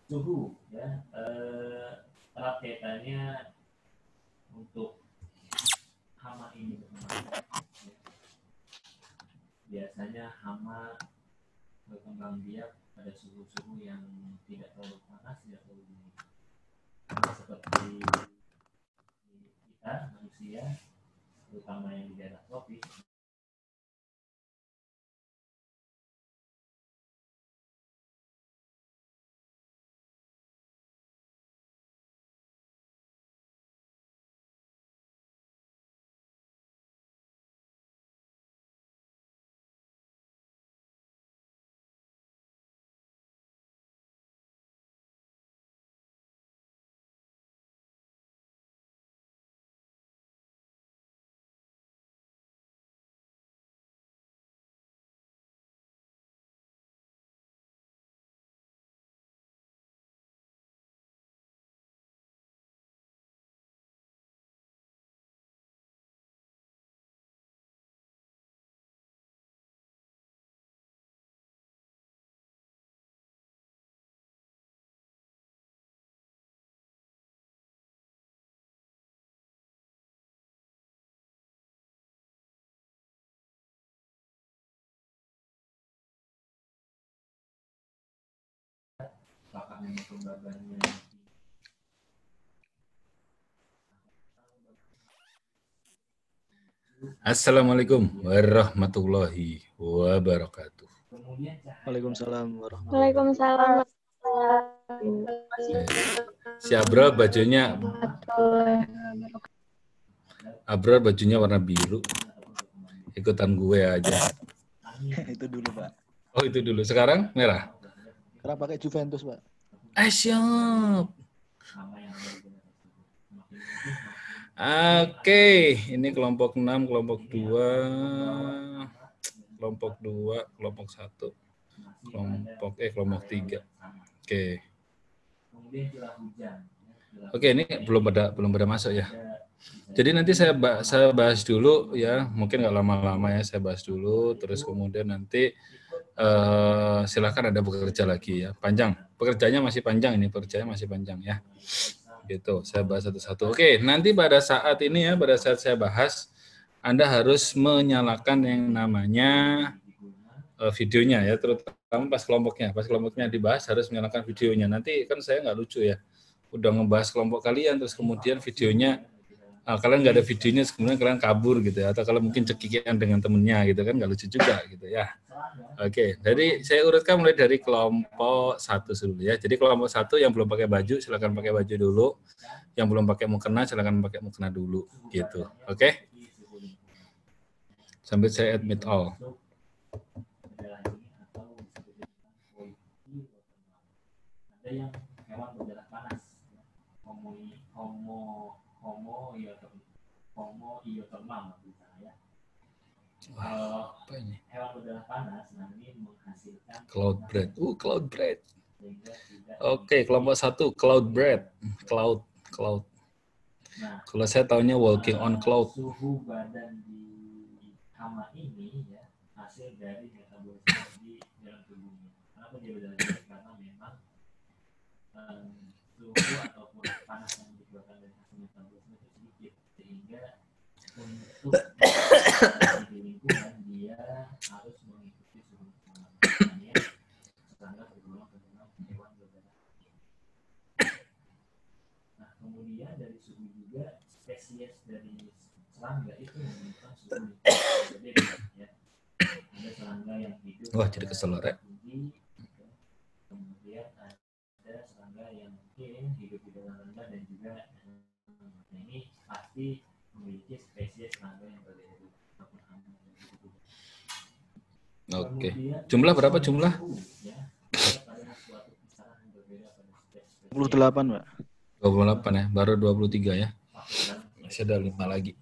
Suhu ya, erat kaitannya untuk hama ini biasanya hama berkembang biak pada suhu-suhu yang tidak terlalu panas, tidak terlalu dingin. Seperti kita manusia, terutama yang di daerah tropis, apakah memang pembagiannya Assalamualaikum warahmatullahi wabarakatuh. Waalaikumsalam warahmatullahi Waalaikumsalam. Si Abrar bajunya warna biru. Ikutan gue aja. Itu dulu, Pak. Oh, itu dulu. Sekarang merah. Sekarang pakai Juventus, Pak. Siap. Oke, ini kelompok 6, kelompok 2, kelompok 1, kelompok 3. Oke, ini belum pada masuk ya. Jadi nanti saya bahas dulu ya, mungkin nggak lama-lama ya, saya bahas dulu, terus kemudian nanti silakan ada bekerja lagi ya. Panjang, pekerjaannya masih panjang ya. Gitu, saya bahas satu-satu. Oke, nanti pada saat ini ya, pada saat saya bahas, Anda harus menyalakan yang namanya videonya ya, terutama pas kelompoknya dibahas harus menyalakan videonya. Nanti kan saya nggak lucu ya, udah ngebahas kelompok kalian, terus kemudian videonya, kalian nggak ada videonya, kemudian kalian kabur gitu ya, atau kalau mungkin cekikian dengan temennya gitu kan, nggak lucu juga gitu ya. Oke, jadi saya urutkan mulai dari kelompok 1 dulu ya. Jadi kelompok 1 yang belum pakai baju, silakan pakai baju dulu. Yang belum pakai mukena, silakan pakai mukena dulu, gitu. Oke? Sambil saya admit all. ada yang hewan berdarah panas, homo iotermal misalnya. Apa ini? Hewan berdarah panas nanti menghasilkan cloud bread. Oke, kelompok 1 cloud bread. Cloud. Nah, kalau saya tahunya walking on cloud. Suhu badan di hama ini ya hasil dari metabolisme di dalam tubuhnya. Kenapa dia berdarah? Karena memang suhu ataupun panas yang dikeluarkan dari hasil metabolisme itu sedikit, sehingga untuk di lingkungan dia harus mengikuti suhu lingkungannya standar berulang hewan berdarah. Nah, kemudian dari suhu juga spesies dari serangga itu memiliki suhu lingkungan berbeda ya. Ada serangga yang hidup Jadi kesel ya. Kemudian ada serangga yang mungkin hidup di dalam rendah dan juga ini pasti memiliki spesies serangga yang berbeda. Oke. Jumlah berapa jumlah? 28, Pak. 28 ya, baru 23 ya. Masih ada 5 lagi.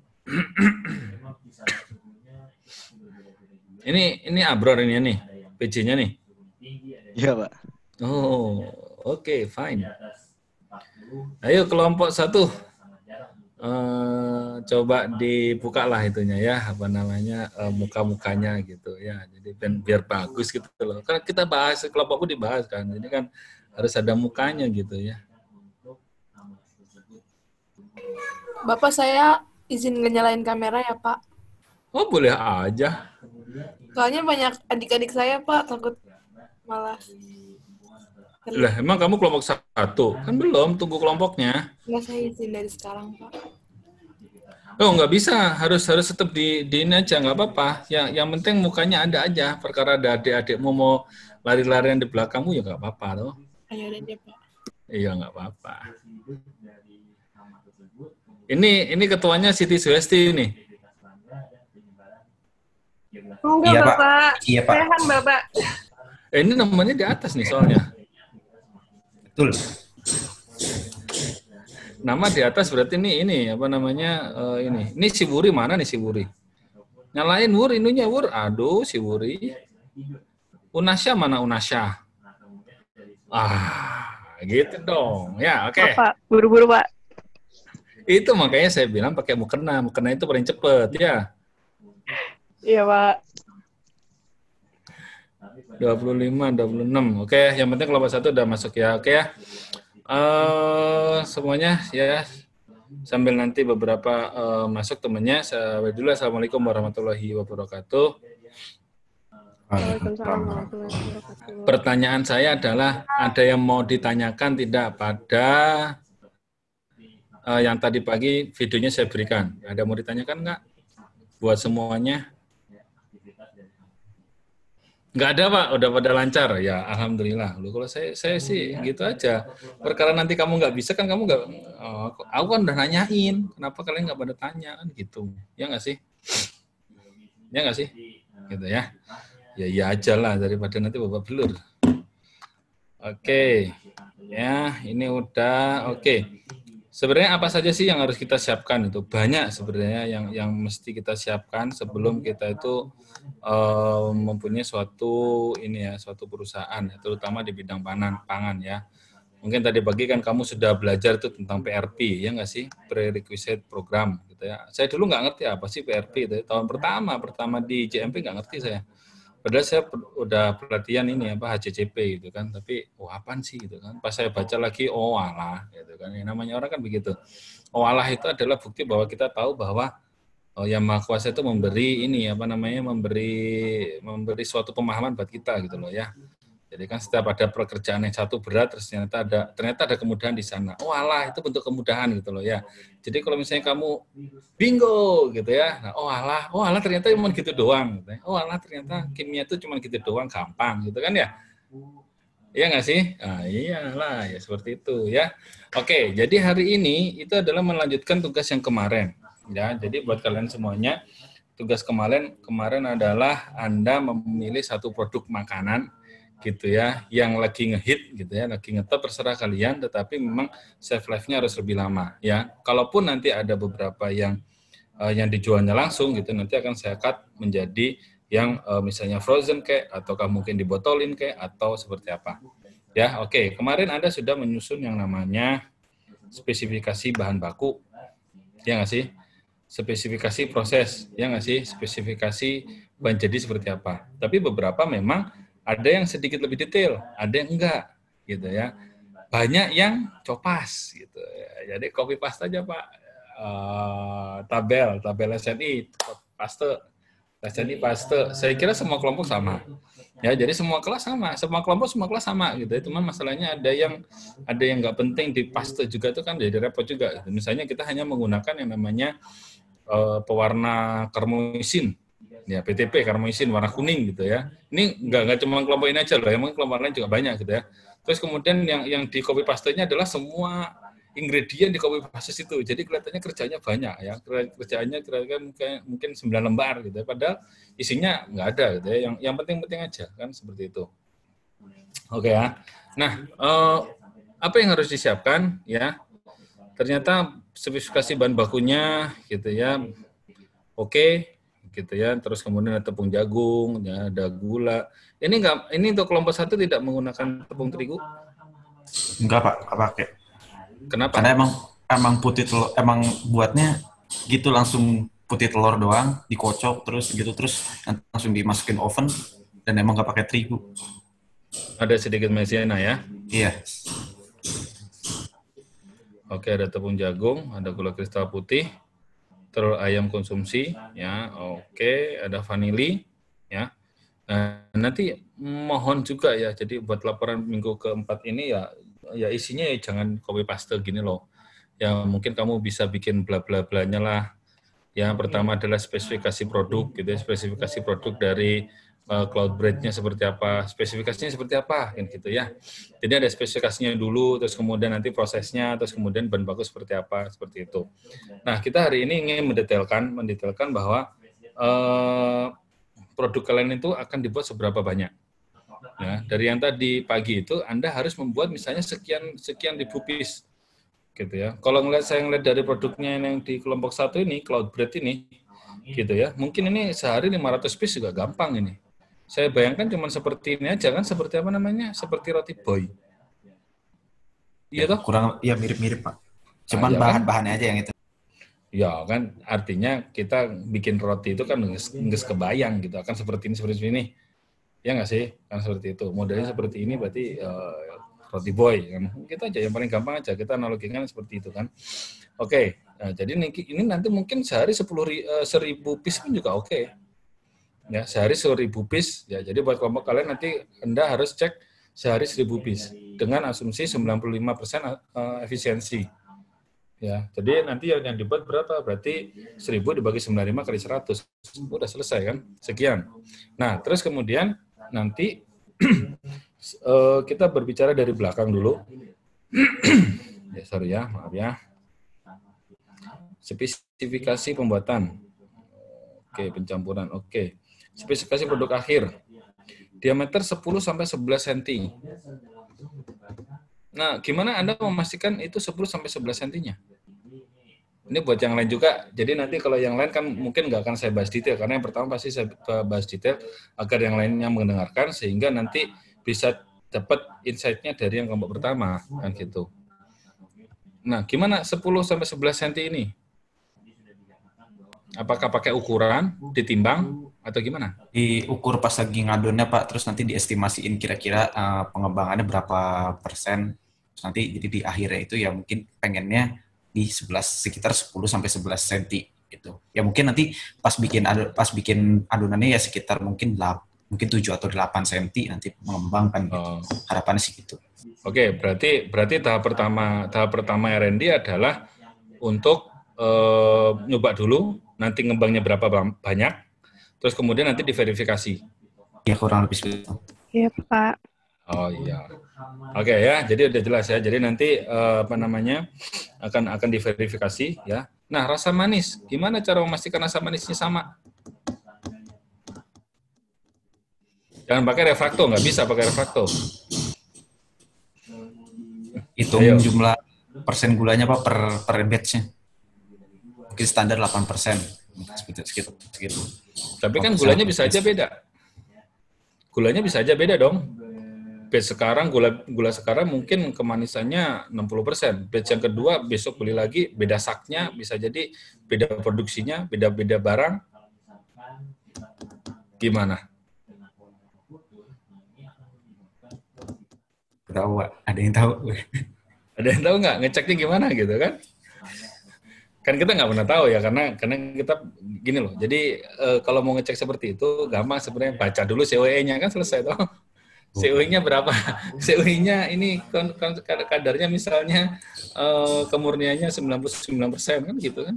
Ini Abror ini nih, PJ-nya nih. Iya, Pak. Oh, oke, fine. Ayo kelompok 1. coba dibuka lah itunya ya, apa namanya, muka-mukanya gitu ya. Jadi biar bagus gitu loh. Kan kita bahas, kelompokku dibahas kan, jadi kan harus ada mukanya gitu ya. Bapak, saya izin nyalain kamera ya, Pak. Oh, boleh aja. Soalnya banyak adik-adik saya, Pak, takut malah. Lah, emang kamu kelompok 1? Kan belum, tunggu kelompoknya. Nggak, saya izin dari sekarang, Pak. Oh, nggak bisa, harus tetap di ini aja, nggak apa-apa. Yang penting mukanya ada aja. Perkara ada adik-adikmu mau lari-larian di belakangmu ya nggak apa-apa loh. Ayo deh, Pak. Iya, nggak apa-apa. Ini ketuanya Siti Suhesti nih. Enggak, Iya, Pak. Bapak. Iya, Pak. Sehat, Bapak. Ini namanya di atas nih soalnya. Betul. Nama di atas berarti ini apa namanya, ini si Wuri mana nih si Wuri? Nyalain Wur, ininya Wur. Aduh si Wuri. Unasya mana Unasya? Gitu dong. Ya, oke. Pak, buru-buru, Pak. Itu makanya saya bilang pakai mukena. Mukena itu paling cepet ya. Iya, Pak. 25, 26. Oke, yang penting kelompok 1 udah masuk ya. Oke ya. Semuanya ya. Sambil nanti beberapa masuk temennya. Saya dulu. Assalamualaikum warahmatullahi wabarakatuh. Waalaikumsalam warahmatullahi wabarakatuh. Pertanyaan saya adalah, ada yang mau ditanyakan tidak pada yang tadi pagi videonya saya berikan? Ada mau ditanyakan nggak? Buat semuanya? Nggak ada, Pak. Udah pada lancar. Ya, alhamdulillah. Loh, kalau saya sih gitu aja. Perkara nanti kamu nggak bisa kan kamu nggak. Aku kan udah nanyain. Kenapa kalian nggak pada tanya kan gitu? Ya nggak sih? Ya nggak sih? Gitu ya. Ya iya aja lah daripada nanti babak belur. Oke. Ya, ini udah oke. Sebenarnya apa saja sih yang harus kita siapkan itu? Banyak sebenarnya yang mesti kita siapkan sebelum kita itu mempunyai suatu perusahaan, terutama di bidang pangan ya. Mungkin tadi pagi kan kamu sudah belajar tuh tentang PRP, ya nggak sih? Prerequisite program gitu ya. Saya dulu nggak ngerti apa sih PRP itu. Tahun pertama di JMP nggak ngerti saya. Padahal saya udah pelatihan ini HCCP gitu kan, tapi apaan sih gitu kan. Pas saya baca lagi, alah gitu kan. Yang namanya orang kan begitu. Alah itu adalah bukti bahwa kita tahu bahwa Yang Maha Kuasa itu memberi memberi suatu pemahaman buat kita gitu loh ya. Jadi kan setiap ada pekerjaan yang satu berat, terus ternyata ada kemudahan di sana. Alah itu bentuk kemudahan gitu loh ya. Jadi kalau misalnya kamu bingo gitu ya, nah, alah ternyata cuma gitu doang. Gitu ya. Alah ternyata kimia itu cuma gitu doang, gampang gitu kan ya. Iya nggak sih? Nah, iyalah ya seperti itu ya. Oke, jadi hari ini itu adalah melanjutkan tugas yang kemarin ya. Jadi buat kalian semuanya, tugas kemarin adalah Anda memilih satu produk makanan gitu ya, yang lagi ngehit gitu ya, lagi ngetop, terserah kalian, tetapi memang shelf life-nya harus lebih lama ya. Kalaupun nanti ada beberapa yang dijualnya langsung gitu, nanti akan saya cut menjadi yang misalnya frozen kayak, ataukah mungkin dibotolin kayak, atau seperti apa. Ya, oke. Kemarin Anda sudah menyusun yang namanya spesifikasi bahan baku, ya nggak sih? Spesifikasi proses, ya nggak sih? Spesifikasi bahan jadi seperti apa. Tapi beberapa memang ada yang sedikit lebih detail, ada yang enggak, gitu ya. Banyak yang copas, gitu. Jadi copy paste aja Pak. Tabel SNI, SNI paste. Saya kira semua kelompok sama. Ya, jadi semua kelas sama, semua kelompok semua kelas sama, gitu. Cuman masalahnya ada yang nggak penting di paste juga itu kan jadi repot juga. Gitu. Misalnya kita hanya menggunakan yang namanya pewarna karmoisin. Ya, PTP, karmoisin, warna kuning gitu ya. Ini nggak cuma kelompok ini aja loh, emang kelompok lain juga banyak gitu ya. Terus kemudian yang di copy paste-nya adalah semua ingredient di copy paste itu. Jadi kelihatannya kerjanya banyak ya. Kerjaannya kira-kira mungkin 9 lembar gitu ya. Padahal isinya nggak ada gitu ya. Yang penting-penting aja kan seperti itu. Oke ya. Nah, apa yang harus disiapkan ya? Ternyata spesifikasi bahan bakunya gitu ya. Oke. Gitu ya, terus kemudian ada tepung jagung, ya, ada gula. Ini untuk kelompok 1 tidak menggunakan tepung terigu? Enggak Pak, nggak pakai. Kenapa? Karena emang emang putih telur, emang buatnya gitu langsung putih telur doang, dikocok terus gitu, terus langsung dimasukin oven dan emang nggak pakai terigu. Ada sedikit maizena ya? Iya. Oke, ada tepung jagung, ada gula kristal putih, telur ayam konsumsi, ya. Oke, ada vanili, ya. Nah, nanti mohon juga ya, jadi buat laporan minggu keempat ini ya isinya ya jangan copy paste gini loh. Ya mungkin kamu bisa bikin bla bla blanya lah. Yang pertama adalah spesifikasi produk, gitu ya, spesifikasi produk dari Cloudbread-nya seperti apa, spesifikasinya seperti apa, gitu ya. Jadi ada spesifikasinya dulu, terus kemudian nanti prosesnya, terus kemudian bahan baku seperti apa, seperti itu. Nah, kita hari ini ingin mendetailkan bahwa produk kalian itu akan dibuat seberapa banyak. Ya, dari yang tadi pagi itu, Anda harus membuat misalnya sekian ribu piece, gitu ya. Kalau saya ngeliat dari produknya yang di kelompok 1 ini, Cloudbread ini, gitu ya, mungkin ini sehari 500 piece juga gampang ini. Saya bayangkan cuma seperti ini aja kan, seperti apa namanya, seperti roti boy. Iya toh? Kurang, ya mirip-mirip Pak. Cuman ya bahan-bahannya aja yang itu. Ya kan, artinya kita bikin roti itu kan nggak kebayang gitu, akan seperti ini. Ya nggak sih? Kan seperti itu. Modelnya seperti ini berarti roti boy. Kan? Kita aja yang paling gampang aja, kita analogikan seperti itu kan. Oke, nah, jadi ini nanti mungkin sehari 10.000 piece pun juga oke. Ya, sehari 10.000 piece. Ya, jadi buat kelompok kalian nanti Anda harus cek sehari 1.000 piece dengan asumsi 95% efisiensi. Ya, jadi nanti yang dibuat berapa? Berarti 1.000 dibagi 95 kali 100. Udah selesai kan? Sekian. Nah, terus kemudian nanti kita berbicara dari belakang dulu. Ya, sorry ya, maaf ya. Spesifikasi pembuatan. Oke, pencampuran. Oke. Spesifikasi produk akhir. Diameter 10 sampai 11 cm. Nah, gimana Anda memastikan itu 10 sampai 11 cm-nya? Ini buat yang lain juga. Jadi nanti kalau yang lain kan mungkin nggak akan saya bahas detail, karena yang pertama pasti saya bahas detail agar yang lainnya mendengarkan, sehingga nanti bisa dapat insight-nya dari yang kelompok pertama, kan gitu. Nah, gimana 10 sampai 11 cm ini? Apakah pakai ukuran, ditimbang, atau gimana? Diukur pas lagi ngadonnya Pak, terus nanti diestimasiin kira-kira pengembangannya berapa persen. Terus nanti jadi di akhirnya itu ya mungkin pengennya di sekitar 10 sampai 11 cm gitu. Ya mungkin nanti pas bikin adonannya ya sekitar mungkin 7 atau 8 cm nanti mengembangkan gitu. Harapannya sih gitu. Oke, berarti tahap pertama R&D adalah untuk nyoba dulu, nanti ngembangnya berapa banyak, terus kemudian nanti diverifikasi. Ya kurang lebih seperti itu. Iya Pak. Oh iya. Oke ya, jadi udah jelas ya. Jadi nanti akan diverifikasi ya. Nah, rasa manis, gimana cara memastikan rasa manisnya sama? Jangan pakai refrakto, nggak bisa pakai refrakto. Hitung jumlah persen gulanya Pak per batch-nya. Mungkin standar 8%. Segitu. Tapi kan gulanya bisa aja beda. Gulanya bisa aja beda dong. Batch sekarang, gula sekarang mungkin kemanisannya 60%. Batch yang kedua besok beli lagi, beda saknya, bisa jadi beda produksinya, beda barang. Gimana? Tahu, ada yang tahu. Ada yang tahu nggak? Ngeceknya gimana gitu kan? Kan kita nggak pernah tahu ya, karena kita gini loh. Jadi kalau mau ngecek seperti itu, gampang sebenarnya, baca dulu COE-nya kan selesai toh. COE-nya berapa? COE-nya ini kadarnya misalnya kemurniannya 99% kan gitu kan.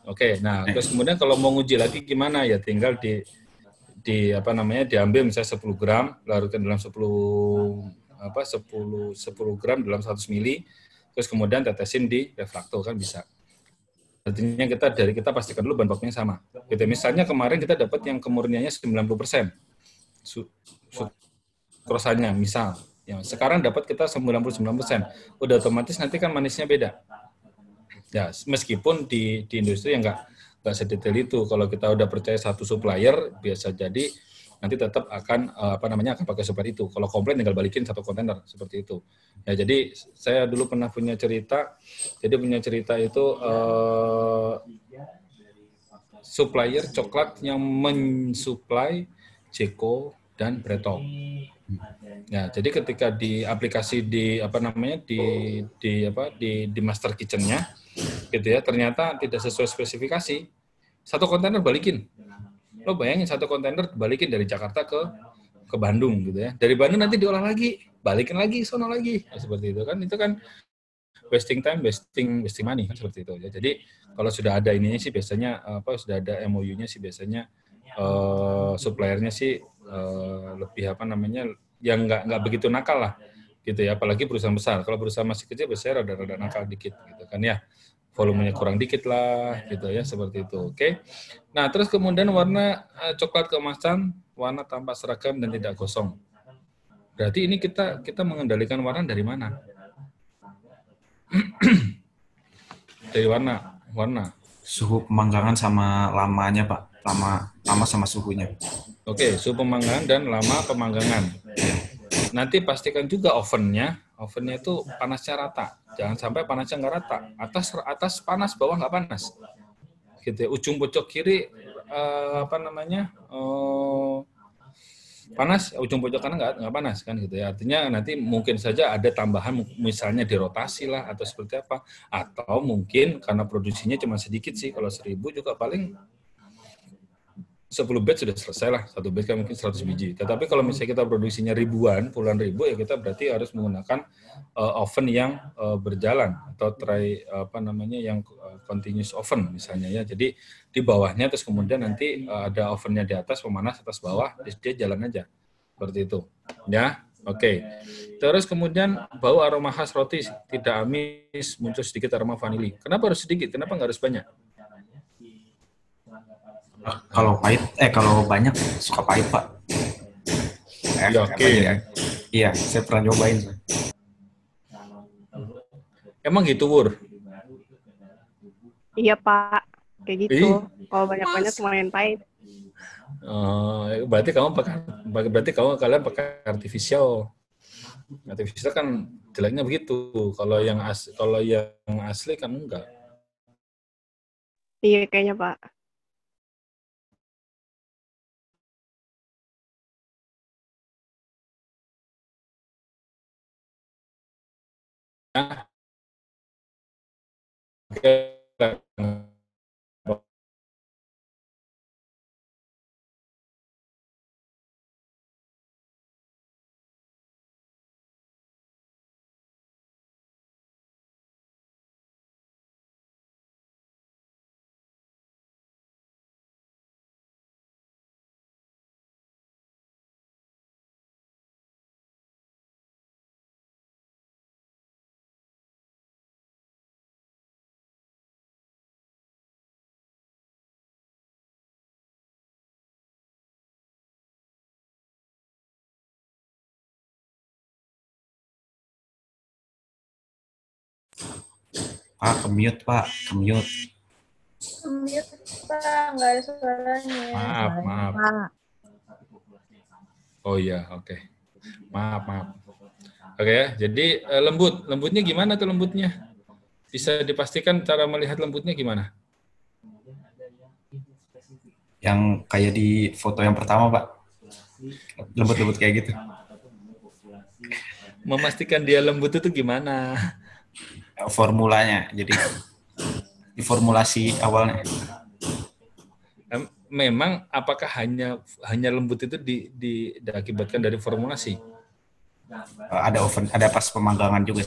Oke, nah terus kemudian kalau mau nguji lagi gimana ya, tinggal diambil misalnya 10 gram, larutkan dalam 10 gram dalam 100 mili, terus kemudian tetesin di refrakto kan bisa. Artinya kita pastikan dulu bahan bakunya sama. Gitu. Misalnya kemarin kita dapat yang kemurniannya 90%. Sukrosanya misal. Ya, sekarang dapat kita 99%. Udah otomatis nanti kan manisnya beda. Ya, meskipun di industri yang nggak sedetail itu. Kalau kita udah percaya satu supplier, biasa jadi nanti tetap akan akan pakai supplier itu. Kalau komplain tinggal balikin 1 kontainer seperti itu. Ya, jadi saya dulu pernah punya cerita. Jadi punya cerita itu supplier coklat yang mensuplai Jeko dan Bretok. Ya, jadi ketika di aplikasi di master kitchen-nya gitu ya, ternyata tidak sesuai spesifikasi. 1 kontainer balikin. Lo bayangin 1 kontainer balikin dari Jakarta ke Bandung gitu ya. Dari Bandung nanti diolah lagi, balikin lagi sono lagi. Nah, seperti itu kan wasting time, wasting money kan seperti itu ya. Jadi kalau sudah ada ininya sih biasanya sudah ada MOU-nya sih biasanya suppliernya sih lebih yang nggak begitu nakal lah gitu ya, apalagi perusahaan besar. Kalau perusahaan masih kecil biasanya rada nakal dikit gitu kan ya, volumenya kurang dikit lah gitu ya, seperti itu. Oke. Nah, terus kemudian warna coklat keemasan, warna tampak seragam dan tidak gosong. Berarti ini kita mengendalikan warna dari mana? Dari warna. Suhu pemanggangan sama lamanya, Pak. Lama sama suhunya. Oke, suhu pemanggangan dan lama pemanggangan. Nanti pastikan juga ovennya itu panasnya rata. Jangan sampai panasnya nggak rata. Atas panas, bawah nggak panas. Gitu ya. Ujung pojok kiri panas, ujung pojok kanan nggak panas kan gitu ya. Artinya nanti mungkin saja ada tambahan, misalnya dirotasi lah atau seperti apa. Atau mungkin karena produksinya cuma sedikit sih, kalau 1000 juga paling 10 batch sudah selesai lah. 1 batch kan mungkin 100 biji. Tetapi kalau misalnya kita produksinya ribuan, puluhan ribu, ya kita berarti harus menggunakan oven yang berjalan atau yang continuous oven misalnya ya. Jadi di bawahnya terus kemudian nanti ada ovennya di atas, pemanas atas bawah, dia jalan aja. Seperti itu. Ya. Oke. Terus kemudian bau aroma khas roti tidak amis, muncul sedikit aroma vanili. Kenapa harus sedikit? Kenapa nggak harus banyak? Kalau banyak suka pahit, Pak. Oke. Iya, saya pernah nyobain. Emang gitu, Wur? Iya, Pak. Kayak gitu. Kalau banyak-banyak lumayan pahit. Berarti kalian pakai artificial. Artificial kan jeleknya begitu. Kalau yang asli kan enggak. Iya, kayaknya, Pak. Kemute, Pak. Kemute. Mute, Pak. Nggak ada suaranya. Maaf. Oh iya, oke. Maaf. Oke ya, jadi lembutnya gimana tuh lembutnya? Bisa dipastikan cara melihat lembutnya gimana? Yang kayak di foto yang pertama, Pak. Lembut-lembut kayak gitu. Memastikan dia lembut itu gimana? Formulanya, jadi di formulasi awalnya. Memang apakah hanya lembut itu diakibatkan dari formulasi? Ada pas pemanggangan juga.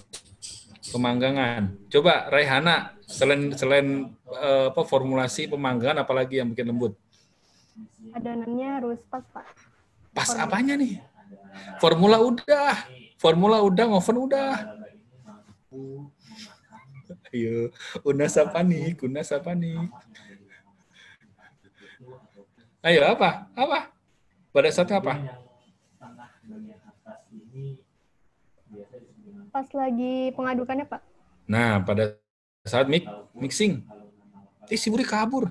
Pemanggangan. Coba Raihana, selain formulasi pemanggangan apalagi yang bikin lembut? Adonannya harus pas, Pak. Pas apanya nih? Formula udah, oven udah. Ayo, unas apa nih? Ayo, apa? Pada saat apa? Pas lagi pengadukannya, Pak. Nah, pada saat mixing. Si Buri kabur.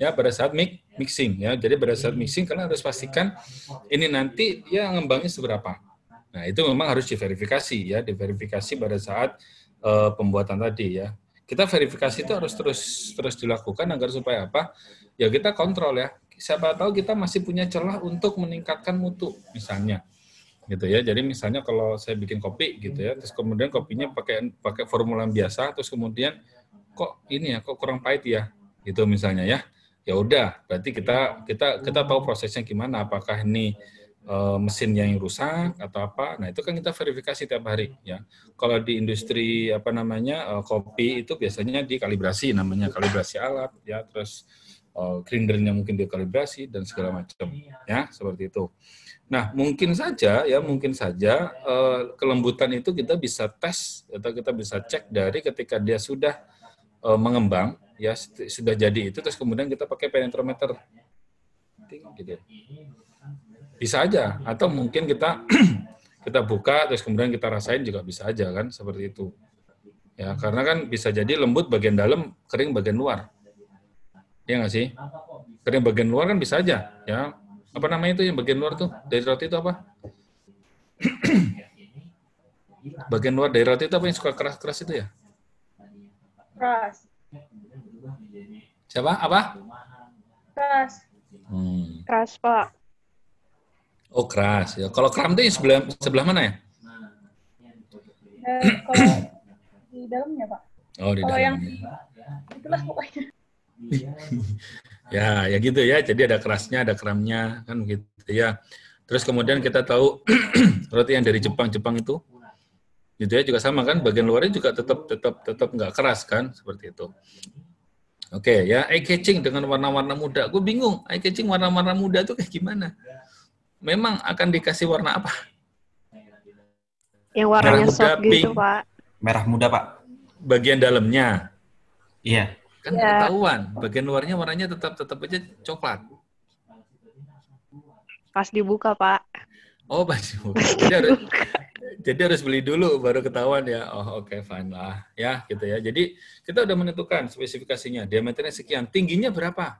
ya pada saat mixing ya. Jadi pada saat mixing kalian harus pastikan ini nanti ya ngembangnya seberapa. Nah, itu memang harus diverifikasi ya, diverifikasi pada saat pembuatan tadi ya. Kita verifikasi itu harus terus dilakukan agar supaya apa? Ya kita kontrol ya. Siapa tahu kita masih punya celah untuk meningkatkan mutu misalnya. Gitu ya. Jadi misalnya kalau saya bikin kopi gitu ya, terus kemudian kopinya pakai formula biasa, terus kemudian kok ini ya, kok kurang pahit ya. Gitu misalnya ya. Ya udah, berarti kita tahu prosesnya gimana, apakah ini mesin yang rusak atau apa. Nah, itu kan kita verifikasi tiap hari ya. Kalau di industri kopi itu biasanya dikalibrasi, namanya kalibrasi alat ya, terus grindernya mungkin dikalibrasi dan segala macam ya, seperti itu. Nah, mungkin saja kelembutan itu kita bisa tes atau kita bisa cek dari ketika dia sudah mengembang ya, sudah jadi itu, terus kemudian kita pakai penetrometer gitu. Bisa aja, atau mungkin kita buka terus kemudian kita rasain juga bisa aja kan, seperti itu. Ya, karena kan bisa jadi lembut bagian dalam, kering bagian luar. Iya nggak sih? Kering bagian luar kan bisa aja, ya. Apa namanya itu yang bagian luar tuh dari roti itu apa? Bagian luar dari roti itu apa yang suka keras-keras itu ya? Keras. Siapa? Apa? Keras. Keras, Pak. Oh, keras ya. Kalau kram itu yang sebelah mana ya? Kalau di dalamnya, Pak. Oh, di kalau dalamnya. yang itulah pokoknya. Ya gitu ya. Jadi ada kerasnya, ada kramnya kan gitu ya. Terus kemudian kita tahu roti yang dari Jepang itu gitu ya, juga sama kan, bagian luarnya juga tetap nggak keras kan, seperti itu. Oke ya, eye catching dengan warna-warna muda. Gue bingung, eye catching warna-warna muda itu kayak gimana? Memang akan dikasih warna apa? Yang warnanya muda, soft gitu, pink. Pak. Merah muda, Pak. Bagian dalamnya. Iya. Kan ketahuan, bagian luarnya warnanya tetap aja coklat. Pas dibuka, Pak. Oh, pas dibuka. Jadi harus beli dulu baru ketahuan ya. Oh, oke, fine lah. Ya, gitu ya. Jadi kita udah menentukan spesifikasinya. Diameternya sekian, tingginya berapa?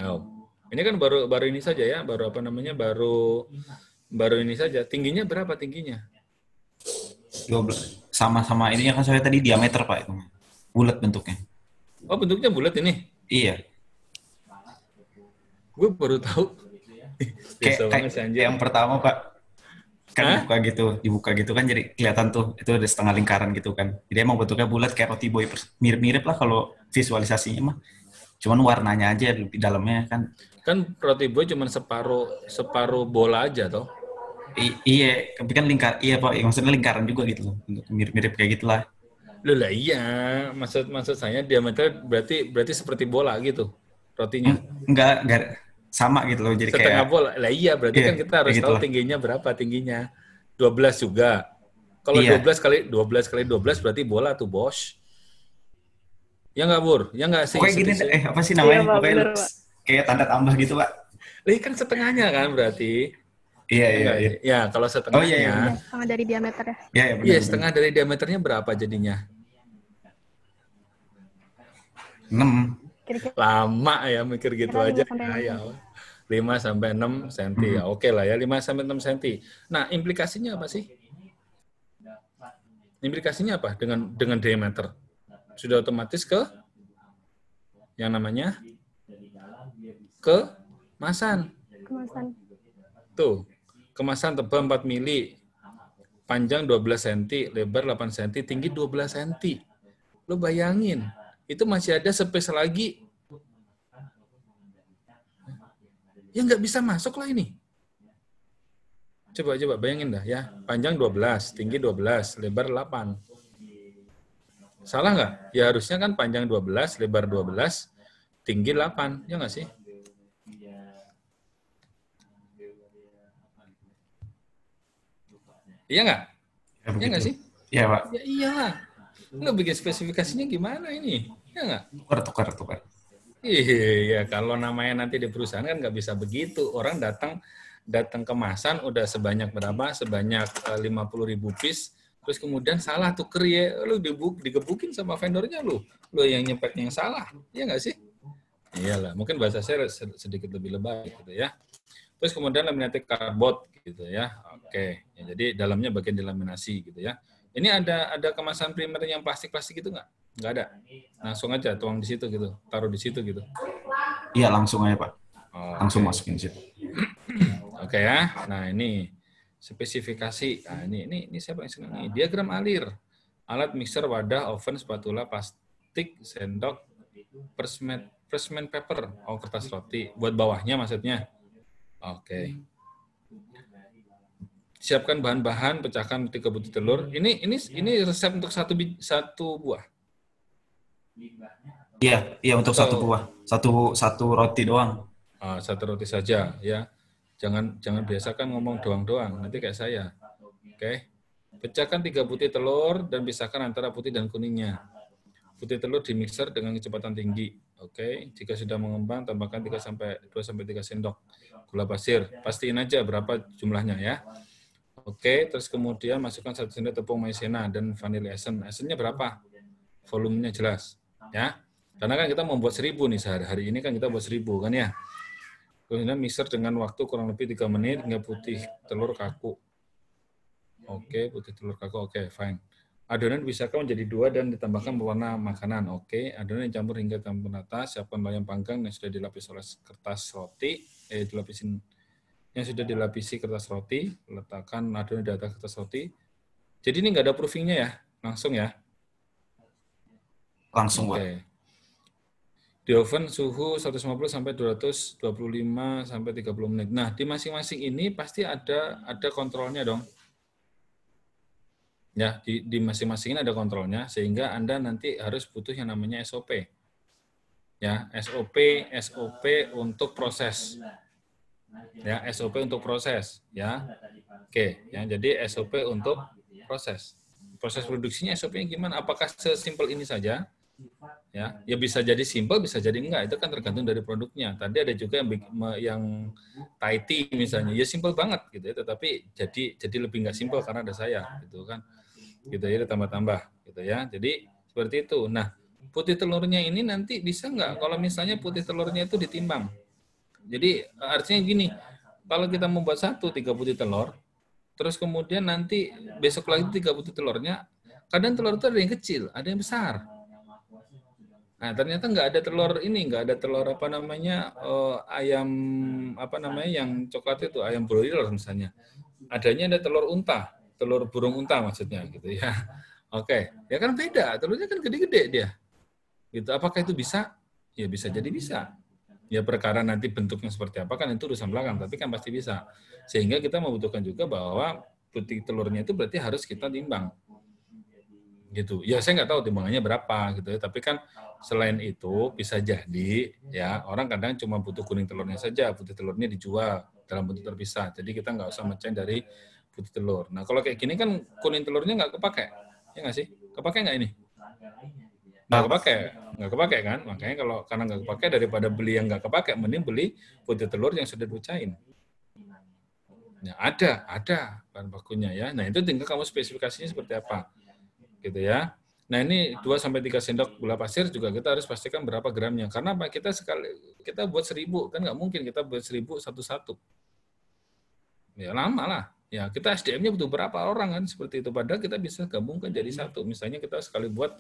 Oh. Ini kan baru ini saja ya, baru ini saja. Tingginya berapa tingginya? 12. Sama-sama ininya kan saya tadi diameter, Pak, itu. Bulat bentuknya. Oh, bentuknya bulat ini? Iya. Gue baru tahu. Kayak yang pertama, Pak. Kan dibuka gitu kan, jadi kelihatan tuh, itu ada setengah lingkaran gitu kan. Jadi emang bentuknya bulat kayak roti boy, mirip-mirip lah kalau visualisasinya mah. Cuman warnanya aja di dalamnya kan. Kan roti boy cuma separuh bola aja toh. Iya, tapi kan iya Pak, maksudnya lingkaran juga gitu loh. Mirip-mirip kayak gitulah. Loh lah iya, maksud saya diameter berarti seperti bola gitu rotinya. Enggak sama gitu loh, jadi setengah kayak bola. Lah iya, berarti kan kita harus tahu tingginya berapa tingginya. 12 juga. Kalau 12 kali 12 berarti bola tuh, Bos. Ya nggak, Bur? Ya nggak sih? Pokoknya gini, apa sih namanya? Iya, Pak, pokoknya bener, Pak. Kayak tanda tambah gitu, Pak. Lah kan setengahnya kan berarti. Iya. Ya, kalau setengahnya. Setengah dari diameter ya. Iya, setengah dari diameternya berapa jadinya? 6. Lama ya mikir gitu aja. Ya. 5 sampai 6 cm. Ya, oke lah ya, 5 sampai 6 cm. Nah, implikasinya apa sih? Implikasinya apa dengan diameter? Sudah otomatis ke yang namanya kemasan. Tuh, kemasan tebal 4 mili, panjang 12 cm, lebar 8 cm, tinggi 12 cm. Lo bayangin, itu masih ada space lagi. Ya nggak bisa masuk lah ini. Coba bayangin dah ya, panjang 12, tinggi 12, lebar 8. Salah nggak? Ya harusnya kan panjang 12, lebar 12, tinggi 8. Ya nggak sih? Iya nggak? Iya nggak sih? Iya, Pak. Ya iyalah. Lo bikin spesifikasinya gimana ini? Iya nggak? Tukar. Iya, kalau namanya nanti di perusahaan kan nggak bisa begitu. Orang datang kemasan udah sebanyak berapa? Sebanyak 50.000 piece. terus kemudian salah tuker ya, lu digebukin sama vendornya lu yang nyepeknya yang salah, iya nggak sih? Iyalah, mungkin bahasa saya sedikit lebih lebay gitu ya. Terus kemudian laminated cardboard gitu ya. Oke, ya, jadi dalamnya bagian dilaminasi gitu ya. Ini ada kemasan primer yang plastik-plastik gitu nggak? Nggak ada. Langsung aja tuang di situ gitu, taruh di situ gitu. Iya, langsung aja Pak. Langsung Oke. masukin situ. Oke ya. Nah, ini spesifikasi. Nah, ini siapa yang senang nih? Diagram alir. Alat mixer, wadah, oven, spatula, plastik, sendok, parchment paper. Oh, kertas roti. Buat bawahnya maksudnya. Oke. Siapkan bahan-bahan, pecahkan 3 butir telur. Ini resep untuk satu buah. Iya untuk satu buah, satu roti doang. Satu roti saja ya. Jangan biasakan ngomong doang-doang, nanti kayak saya. Oke. Pecahkan 3 butir telur dan pisahkan antara putih dan kuningnya. Putih telur dimixer dengan kecepatan tinggi. Oke. Jika sudah mengembang, tambahkan 2 sampai 3 sendok gula pasir. Pastiin aja berapa jumlahnya ya. Oke, terus kemudian masukkan 1 sendok tepung maizena dan vanilla essence. Essence-nya berapa? Volumenya jelas ya. Karena kan kita membuat 1000 nih sehari-hari ini kan kita buat 1000 kan ya. Kemudian mixer dengan waktu kurang lebih 3 menit hingga putih telur kaku. Oke, putih telur kaku. Oke, fine. Adonan dipisahkan menjadi 2 dan ditambahkan pewarna makanan. Oke, adonan dicampur hingga campur rata. Siapkan loyang panggang yang sudah dilapis oleh kertas roti. Yang sudah dilapisi kertas roti. Letakkan adonan di atas kertas roti. Jadi ini nggak ada proofing-nya ya? Langsung ya? Langsung, Pak. Oke. Di oven suhu 150 sampai 225 sampai 30 menit. Nah, di masing-masing ini pasti ada kontrolnya dong. Ya, di masing-masing ini ada kontrolnya sehingga Anda nanti harus butuh yang namanya SOP. Ya, SOP untuk proses. Ya, SOP untuk proses, ya. Oke, ya, jadi SOP untuk proses. Proses produksinya SOP-nya gimana? Apakah sesimpel ini saja? Ya bisa jadi simpel, bisa jadi enggak. Itu kan tergantung dari produknya. Tadi ada juga yang Thai tea misalnya, ya simpel banget gitu ya, tetapi jadi lebih enggak simpel karena ada saya, gitu kan. Gitu ya, ditambah-tambah gitu ya. Jadi seperti itu. Nah, putih telurnya ini nanti bisa enggak kalau misalnya putih telurnya itu ditimbang. Jadi artinya gini, kalau kita membuat 3 putih telur, terus kemudian nanti besok lagi 3 putih telurnya, kadang telur itu ada yang kecil, ada yang besar. Nah, ternyata nggak ada telur ini, nggak ada telur ayam yang coklat itu, ayam broiler misalnya. Adanya ada telur unta, telur burung unta maksudnya gitu ya. Oke, ya kan beda, telurnya kan gede-gede dia. Gitu. Apakah itu bisa? Ya bisa jadi bisa. Ya perkara nanti bentuknya seperti apa kan itu urusan belakang, tapi kan pasti bisa. Sehingga kita membutuhkan juga bahwa putih telurnya itu berarti harus kita timbang. Gitu. Ya saya nggak tahu timbangannya berapa gitu ya, tapi kan selain itu bisa jadi ya orang kadang cuma butuh kuning telurnya saja, putih telurnya dijual dalam bentuk terpisah. Jadi kita nggak usah mecahin dari putih telur. Nah kalau kayak gini kan kuning telurnya nggak kepakai, ya nggak sih? Kepakai nggak ini? Nggak kepakai kan? Makanya karena nggak kepakai daripada beli yang nggak kepakai, mending beli putih telur yang sudah dicain. Nah, ada bahan bakunya ya. Nah itu tinggal kamu spesifikasinya seperti apa. Gitu ya. Nah ini 2-3 sendok gula pasir juga kita harus pastikan berapa gramnya. Karena apa? Kita buat 1000 kan nggak mungkin kita buat 1000 satu-satu. Ya lama lah. Ya kita SDM-nya butuh berapa orang kan seperti itu. Padahal kita bisa gabungkan jadi satu. Misalnya kita sekali buat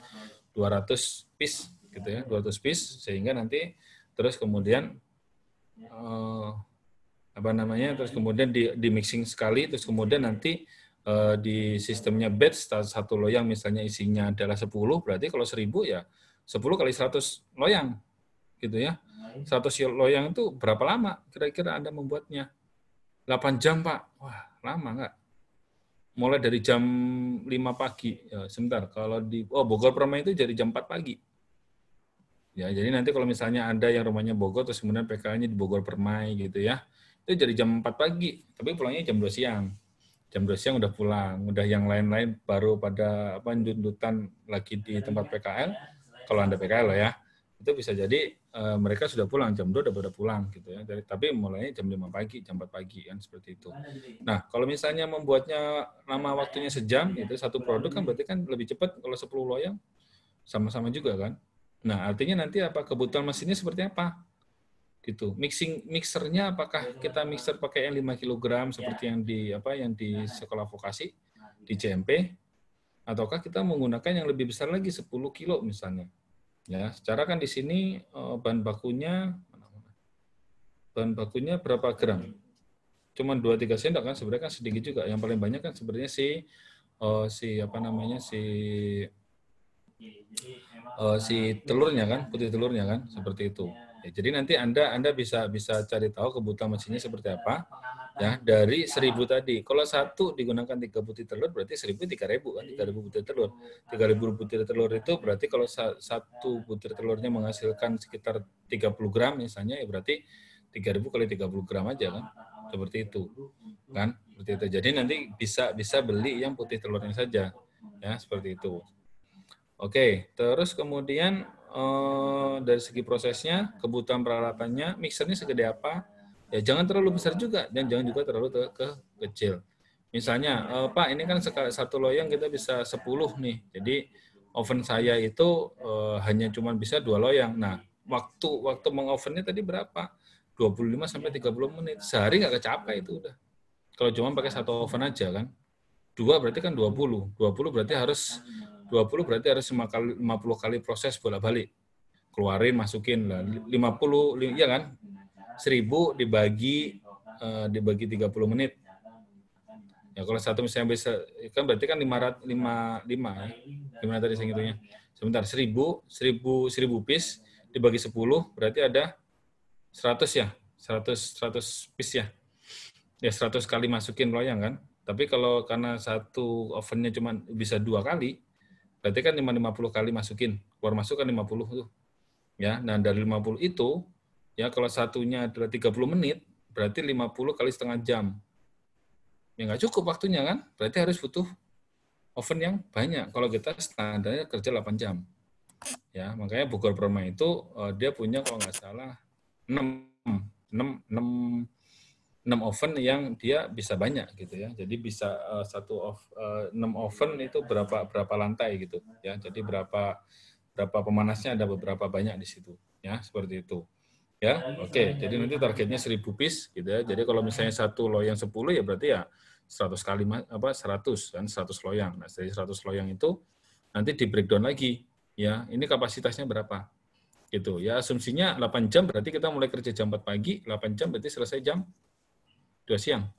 200 piece gitu ya, 200 piece sehingga nanti terus kemudian terus kemudian di mixing sekali, terus kemudian nanti di sistemnya batch satu loyang misalnya isinya adalah 10, berarti kalau 1000 ya 10 kali 100 loyang gitu ya. 100 loyang itu berapa lama kira-kira Anda membuatnya? 8 jam Pak. Wah lama nggak? Mulai dari jam 5 pagi. Ya, sebentar, kalau di Bogor Permai itu jadi jam 4 pagi. Ya, jadi nanti kalau misalnya ada yang rumahnya Bogor terus kemudian PK-nya di Bogor Permai gitu ya. Itu jadi jam 4 pagi, tapi pulangnya jam 2 siang. Jam 2 siang udah pulang, udah yang lain-lain baru pada nyundutan lagi di tempat PKL, kalau Anda PKL loh ya. itu bisa jadi mereka sudah pulang jam 2 udah pada pulang gitu ya. Tapi mulainya jam 5 pagi, jam 4 pagi kan seperti itu. Nah, kalau misalnya membuatnya lama waktunya sejam, itu satu produk kan berarti kan lebih cepat kalau 10 loyang sama-sama juga kan. Nah, artinya nanti apa kebutuhan mesinnya seperti apa? Gitu. Mixernya apakah kita mixer pakai yang 5 kg seperti yang di sekolah vokasi di CMP ataukah kita menggunakan yang lebih besar lagi 10 kilo misalnya. Ya, secara kan di sini bahan bakunya berapa gram? Cuman 2-3 sendok kan sebenarnya kan sedikit juga. Yang paling banyak kan sebenarnya si telurnya kan, putih telurnya kan, seperti itu. Ya, jadi nanti Anda bisa cari tahu kebutuhan mesinnya seperti apa. Ya, dari 1000 tadi. Kalau satu digunakan 3 butir telur berarti 1000 3.000 kan, 3.000 butir telur. 3.000 butir telur itu berarti kalau satu butir telurnya menghasilkan sekitar 30 gram misalnya ya berarti 3.000 kali 30 gram aja kan. Seperti itu. Kan? Seperti itu. Jadi nanti bisa beli yang putih telurnya saja. Ya, seperti itu. Oke, terus kemudian dari segi prosesnya, kebutuhan peralatannya, mixernya segede apa? Ya jangan terlalu besar juga dan jangan juga terlalu kecil. Misalnya, Pak, ini kan satu loyang kita bisa 10 nih. Jadi oven saya itu hanya cuma bisa 2 loyang. Nah, waktu mengovennya tadi berapa? 25 sampai 30 menit. Sehari nggak kecapai itu udah. Kalau cuma pakai satu oven aja kan. 2 berarti kan 20. 20 berarti harus 50 kali proses bolak-balik. Keluarin, masukin lah. 50 ya kan? 1000 dibagi 30 menit. Ya kalau satu misalnya bisa kan berarti kan 505 ya. Gimana tadi saya ngitungnya? Sebentar, 1000 piece dibagi 10 berarti ada 100 ya. 100 piece ya. Ya 100 kali masukin loyang kan. Tapi kalau karena satu ovennya cuma bisa 2 kali, berarti kan 50 kali masukin. Keluar masuk kan 50 tuh. Ya, nah dari 50 itu ya kalau satunya adalah 30 menit, berarti 50 kali setengah jam. Ya nggak cukup waktunya kan? Berarti harus butuh oven yang banyak. Kalau kita standarnya kerja 8 jam. Ya, makanya Bogor Perma itu dia punya kalau nggak salah 6 oven yang dia bisa banyak gitu ya. Jadi bisa 6 oven itu berapa lantai gitu ya. Jadi berapa pemanasnya ada beberapa banyak di situ ya, seperti itu. Ya, oke. Jadi nanti targetnya 1000 piece gitu ya. Jadi kalau misalnya satu loyang 10 ya berarti ya 100 kali 100 kan 100 loyang. Nah, dari 100 loyang itu nanti di breakdown lagi ya. Ini kapasitasnya berapa? Gitu. Ya, asumsinya 8 jam berarti kita mulai kerja jam 4 pagi, 8 jam berarti selesai jam 2 siang.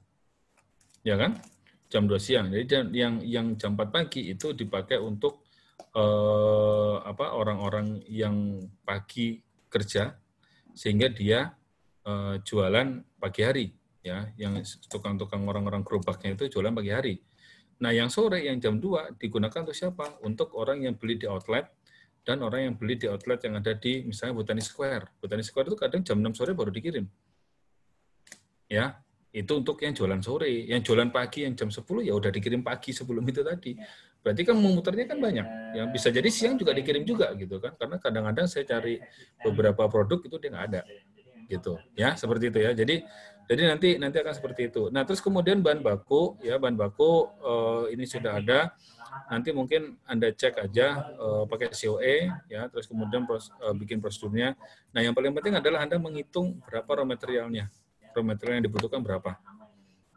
Ya kan? Jam 2 siang. Jadi yang jam 4 pagi itu dipakai untuk orang-orang yang pagi kerja sehingga dia jualan pagi hari ya, yang tukang-tukang orang-orang gerobaknya itu jualan pagi hari. Nah, yang sore yang jam 2 digunakan untuk siapa? Untuk orang yang beli di outlet dan orang yang beli di outlet yang ada di misalnya Botani Square. Botani Square itu kadang jam 6 sore baru dikirim. Ya, itu untuk yang jualan sore. Yang jualan pagi yang jam 10 ya udah dikirim pagi sebelum itu tadi. Berarti kan memutarnya kan banyak. Yang bisa jadi siang juga dikirim juga gitu kan. Karena kadang-kadang saya cari beberapa produk itu dia nggak ada. Gitu. Ya, seperti itu ya. Jadi nanti akan seperti itu. Nah, terus kemudian bahan baku ini sudah ada. Nanti mungkin Anda cek aja pakai COE ya, terus kemudian bikin prosedurnya. Nah, yang paling penting adalah Anda menghitung berapa raw materialnya. Raw material yang dibutuhkan berapa.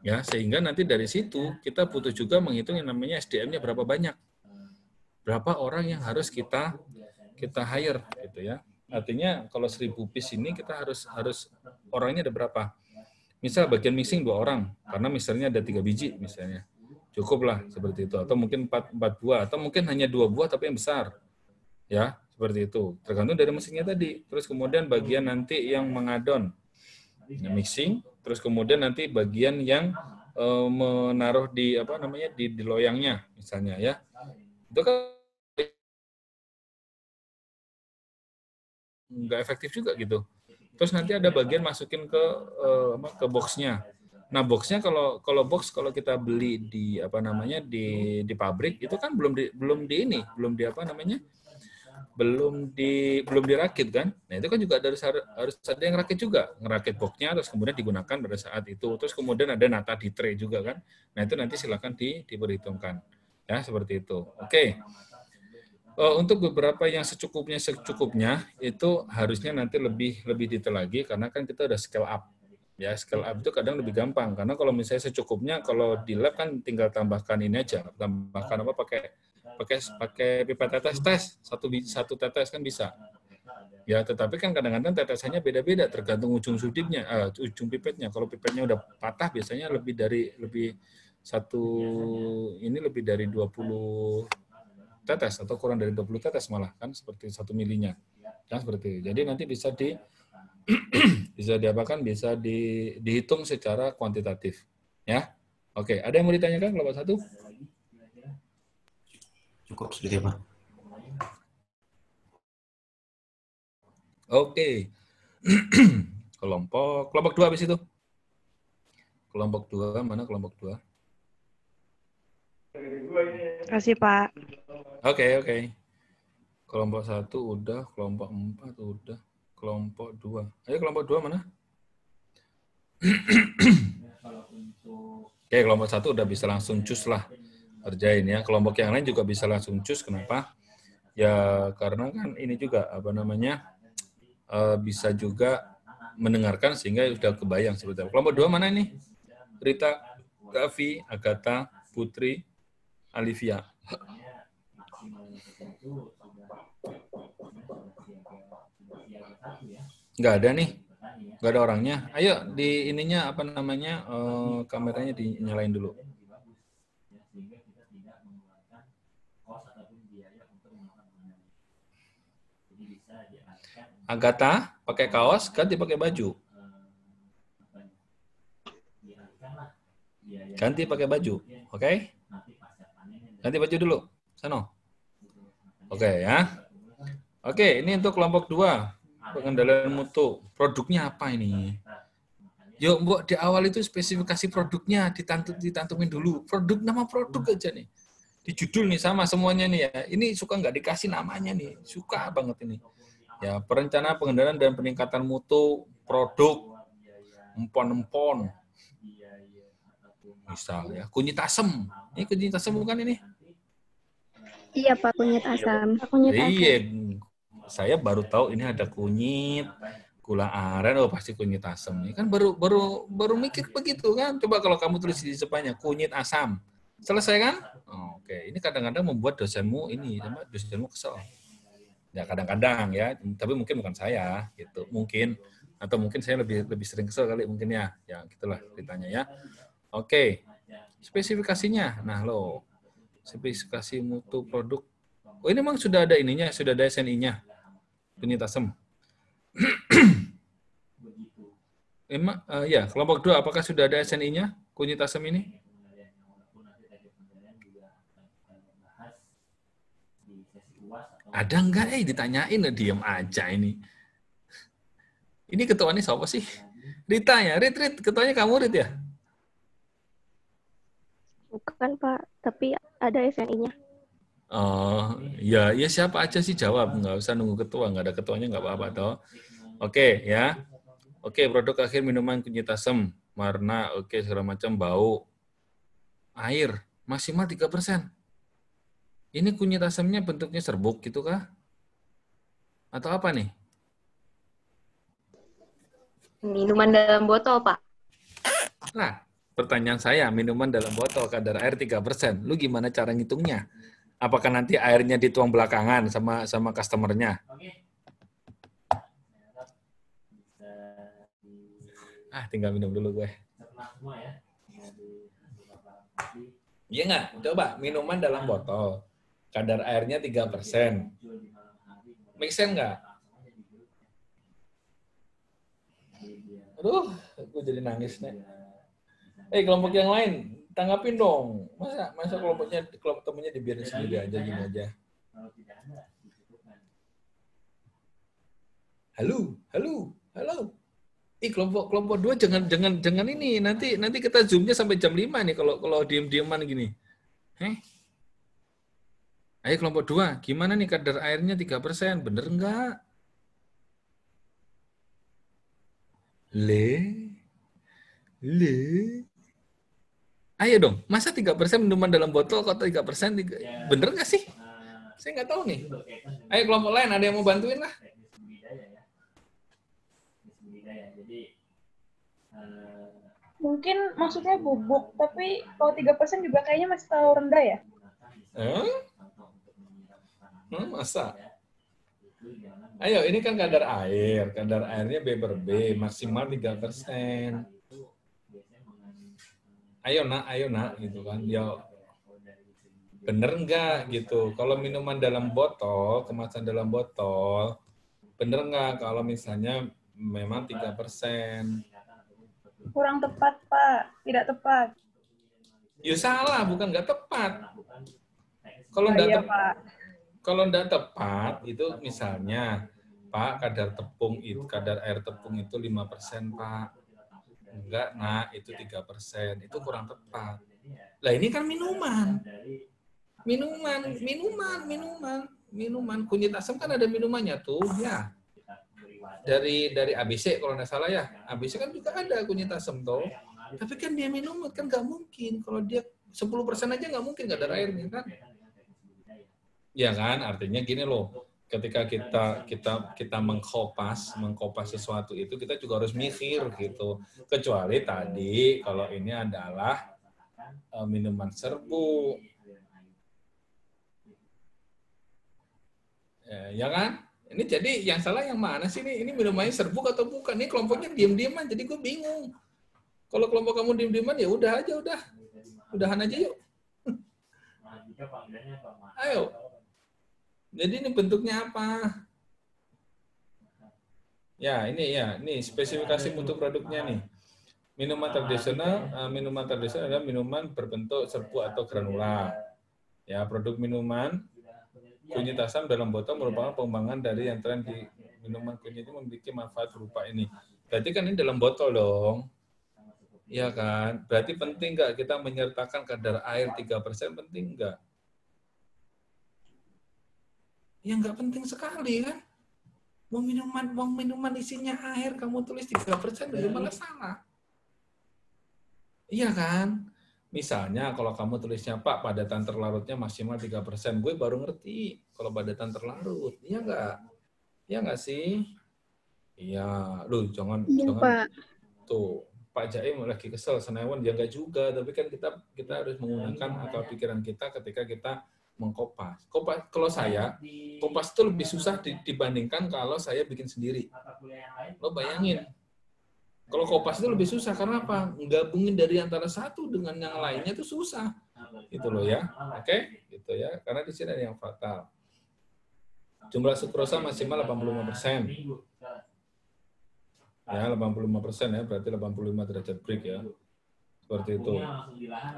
Ya, sehingga nanti dari situ kita butuh juga menghitung yang namanya SDM-nya berapa banyak. Berapa orang yang harus kita hire gitu ya. Artinya kalau 1000 piece ini kita harus orangnya ada berapa? Misal bagian mixing 2 orang karena mixernya ada 3 biji misalnya. Cukuplah seperti itu, atau mungkin 4 buah, atau mungkin hanya 2 buah tapi yang besar. Ya, seperti itu. Tergantung dari mesinnya tadi. Terus kemudian bagian nanti yang mengadon mixing, terus kemudian nanti bagian yang menaruh di di loyangnya misalnya ya. Itu kan nggak efektif juga gitu. Terus nanti ada bagian masukin ke boxnya. Nah, boxnya kalau kita beli di di pabrik itu kan belum belum dirakit kan? Nah itu kan juga harus ada yang rakit juga, ngerakit boxnya terus kemudian digunakan pada saat itu, terus kemudian ada nata di tray juga kan? Nah itu nanti silakan diperhitungkan, ya seperti itu. Oke. Untuk beberapa yang secukupnya itu harusnya nanti lebih detail lagi karena kan kita udah scale up. Ya scale up itu kadang lebih gampang karena kalau misalnya secukupnya kalau di lab kan tinggal tambahkan ini aja, tambahkan apa pakai pipet tetes satu tetes kan bisa ya, tetapi kan kadang-kadang tetesannya beda-beda tergantung ujung sudipnya, ujung pipetnya. Kalau pipetnya udah patah biasanya lebih dari 20 tetes atau kurang dari 20 tetes malah kan seperti 1 milinya kan seperti itu. Jadi nanti bisa dihitung secara kuantitatif ya. Oke, ada yang mau ditanyakan kelompok 1? Cukup sudah ya, Pak. Oke. Kelompok 2 habis itu. Kelompok 2 mana kelompok 2? Kasih, Pak. Oke. Kelompok 1 udah, kelompok 4 udah, kelompok 2. Ayo kelompok 2 mana? Oke, kelompok 1 udah bisa langsung cus lah. Kerjain ya. Kelompok yang lain juga bisa langsung cus. Kenapa? Ya karena kan ini juga bisa juga mendengarkan sehingga sudah kebayang sebetulnya. Kelompok 2 mana ini? Rita, Gavi, Agatha, Putri, Alivia. Nggak ada nih. Nggak ada orangnya. Ayo di ininya kameranya dinyalain dulu. Agatha pakai kaos, ganti pakai baju. Ganti pakai baju, oke? Ganti baju dulu, Sano. Oke ya. Oke, ini untuk kelompok 2, pengendalian mutu. Produknya apa ini? Yuk, Mbok, di awal itu spesifikasi produknya ditantumin dulu. Nama produk aja nih. Di judul nih sama semuanya nih ya. Ini suka nggak dikasih namanya nih, suka banget ini. Ya, perencanaan pengendalian dan peningkatan mutu produk empon. Misal ya, kunyit asem. Ini kunyit asem bukan ini? Iya, Pak, kunyit asam. Iya, saya baru tahu ini ada kunyit, gula aren, pasti kunyit asam. Ini kan baru mikir begitu kan. Coba kalau kamu tulis di depannya kunyit asam. Selesai kan? Oke, ini kadang-kadang membuat dosenmu kesel. Ya kadang-kadang ya, tapi mungkin bukan saya gitu, mungkin atau mungkin saya lebih sering kesel kali mungkin ya gitulah ceritanya ya. Oke, spesifikasinya, nah spesifikasi mutu produk. Oh ini memang sudah ada ininya, sudah ada SNI-nya, kunyit asam. Ya kelompok 2 apakah sudah ada SNI-nya kunyit asam ini? Ada enggak? Ditanyain, diam aja ini. Ini ketuanya siapa sih? Rita ya? Rit, ketuanya kamu Rit ya? Bukan, Pak. Tapi ada SNI-nya. Oh, ya siapa aja sih jawab. Nggak usah nunggu ketua. Nggak ada ketuanya, nggak apa-apa toh. Oke, ya. Oke, produk akhir minuman kunyit asam. Warna, oke, segala macam, bau. Air, maksimal 3%. Ini kunyit asamnya bentuknya serbuk gitu kah? Atau apa nih? Minuman dalam botol, Pak. Nah, pertanyaan saya, minuman dalam botol kadar air 3%. Lu gimana cara ngitungnya? Apakah nanti airnya dituang belakangan sama customer-nya? Tinggal minum dulu gue. Iya nggak? Coba, minuman dalam botol. Kadar airnya 3%. Make sense nggak? Aduh, aku jadi nangis nih. Kelompok yang lain, tanggapin dong. Masa kelompok temennya dibiarin sendiri aja, gini aja. Halo. Kelompok 2 jangan ini. Nanti kita zoom-nya sampai jam 5 nih kalau diem-dieman gini. Ayo kelompok 2, gimana nih kadar airnya 3%? Bener nggak? Ayo dong, masa 3% minuman dalam botol kok 3%? Bener nggak sih? Saya nggak tahu nih. Ayo kelompok lain, ada yang mau bantuin lah? Mungkin maksudnya bubuk, tapi kalau 3% juga kayaknya masih terlalu rendah ya? Masa? Ayo, ini kan kadar air. Kadar airnya B per B, maksimal 3%. Ayo nak, gitu kan. Ya, bener nggak gitu. Kalau minuman dalam botol, kemasan dalam botol, bener nggak kalau misalnya memang 3%? Kurang tepat, Pak. Tidak tepat. Ya salah, bukan nggak tepat. Kalau nggak tepat, itu misalnya, Pak, kadar air tepung itu 5%, Pak. Enggak, nah, itu 3%. Itu kurang tepat. Lah ini kan minuman. Minuman. Kunyit asam kan ada minumannya tuh, ya. Dari ABC kalau nggak salah ya. ABC kan juga ada kunyit asam tuh. Tapi kan dia minuman kan nggak mungkin. Kalau dia 10% aja nggak mungkin kadar airnya kan. Ya kan, artinya gini loh. Ketika kita mengkopas sesuatu itu kita juga harus mikir gitu. Kecuali tadi kalau ini adalah minuman serbu. Ya kan? Ini jadi yang salah yang mana sih ini? Ini minumannya serbuk atau bukan? Ini kelompoknya diam-diaman, jadi gue bingung. Kalau kelompok kamu diam-diaman ya udah aja, udahan aja yuk. Ayo. Jadi ini bentuknya apa? Ya ini spesifikasi mutu produknya nih. Minuman tradisional adalah minuman berbentuk serbuk atau granula. Ya, produk minuman kunyit asam dalam botol merupakan pengembangan dari yang tren di minuman kunyit itu memiliki manfaat berupa ini. Berarti kan ini dalam botol dong. Iya kan? Berarti penting nggak kita menyertakan kadar air 3%? Penting nggak? Ya nggak penting sekali kan? Minuman isinya air, kamu tulis 3%, bagaimana salah? Iya kan? Misalnya kalau kamu tulisnya, Pak, padatan terlarutnya maksimal 3%, gue baru ngerti kalau padatan terlarut. Iya nggak? Iya nggak sih? Iya. Loh, jangan Pak. Tuh, Pak Jaim lagi kesel, Senawan ya nggak juga, tapi kan kita harus menggunakan akal pikiran kita ketika kita mengkopas. Kalau saya, kopas itu lebih susah dibandingkan kalau saya bikin sendiri. Lo bayangin. Kalau kopas itu lebih susah, karena apa? Gabungin dari antara satu dengan yang lainnya itu susah. Gitu loh ya. Oke? Gitu ya. Karena di sini ada yang fatal. Jumlah sukrosa maksimal 85%. Ya, 85% ya. Berarti 85 derajat break ya. Seperti itu.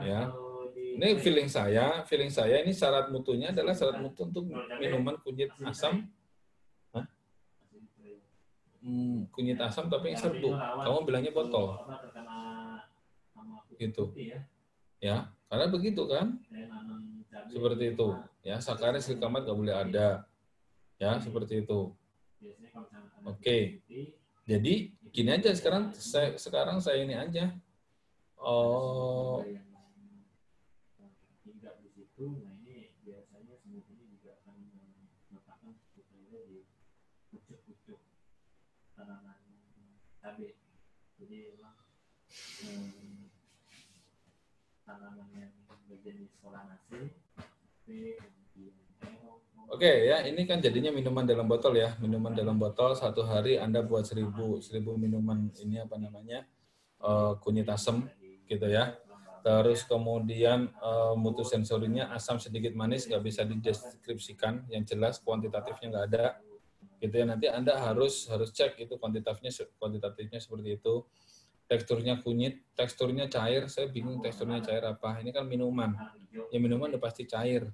Ya. Ini feeling saya ini syarat mutunya adalah syarat mutu untuk minuman kunyit asam. Kunyit asam tapi yang serbuk. Kamu bilangnya botol. Gitu. Ya, karena begitu kan? Seperti itu. Ya, sakarin silikamat nggak boleh ada. Ya, seperti itu. Oke. Jadi gini aja sekarang saya ini aja. Oke ya, ini kan jadinya minuman dalam botol ya. Minuman dalam botol, satu hari Anda buat 1000 minuman ini apa namanya, kunyit asam gitu ya. Terus kemudian mutu sensorinya asam sedikit manis, nggak bisa dideskripsikan, yang jelas kuantitatifnya nggak ada. Gitu ya, nanti Anda harus cek itu kuantitatifnya seperti itu. Teksturnya kunyit, teksturnya cair, saya bingung teksturnya cair apa. Ini kan minuman. Ya minuman udah pasti cair.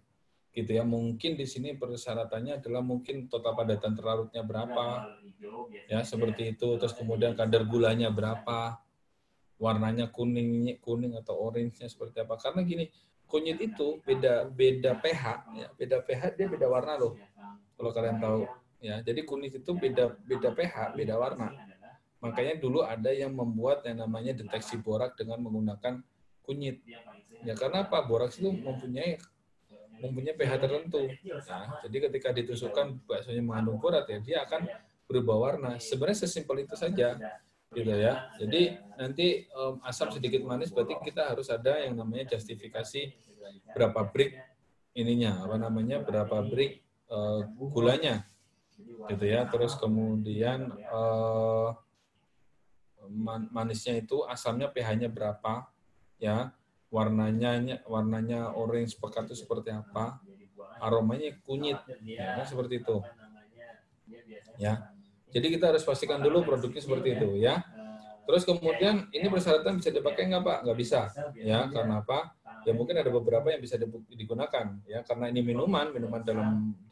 Gitu ya, mungkin di sini persyaratannya adalah mungkin total padatan terlarutnya berapa, ya seperti itu. Terus kemudian kadar gulanya berapa, warnanya kuning atau orange-nya seperti apa. Karena gini, kunyit itu beda pH, ya. Beda pH dia beda warna loh. Kalau kalian tahu, ya. Jadi kunyit itu beda pH, beda warna. Makanya dulu ada yang membuat yang namanya deteksi borak dengan menggunakan kunyit. Ya karena apa? Boraks itu mempunyai pH tertentu. Nah, jadi ketika ditusukkan baksonya mengandung borak, ya dia akan berubah warna. Sebenarnya sesimpel itu saja, gitu ya. Jadi nanti asam sedikit manis berarti kita harus ada yang namanya justifikasi berapa brick ininya, berapa brick gulanya, gitu ya. Terus kemudian manisnya itu asamnya pH-nya berapa, ya. Warnanya orange pekat itu seperti apa, aromanya kunyit, ya, seperti itu. Ya. Jadi kita harus pastikan dulu produknya seperti itu, ya. Terus kemudian ini persyaratan bisa dipakai nggak Pak? Nggak bisa, ya. Karena apa? Ya mungkin ada beberapa yang bisa digunakan, ya. Karena ini minuman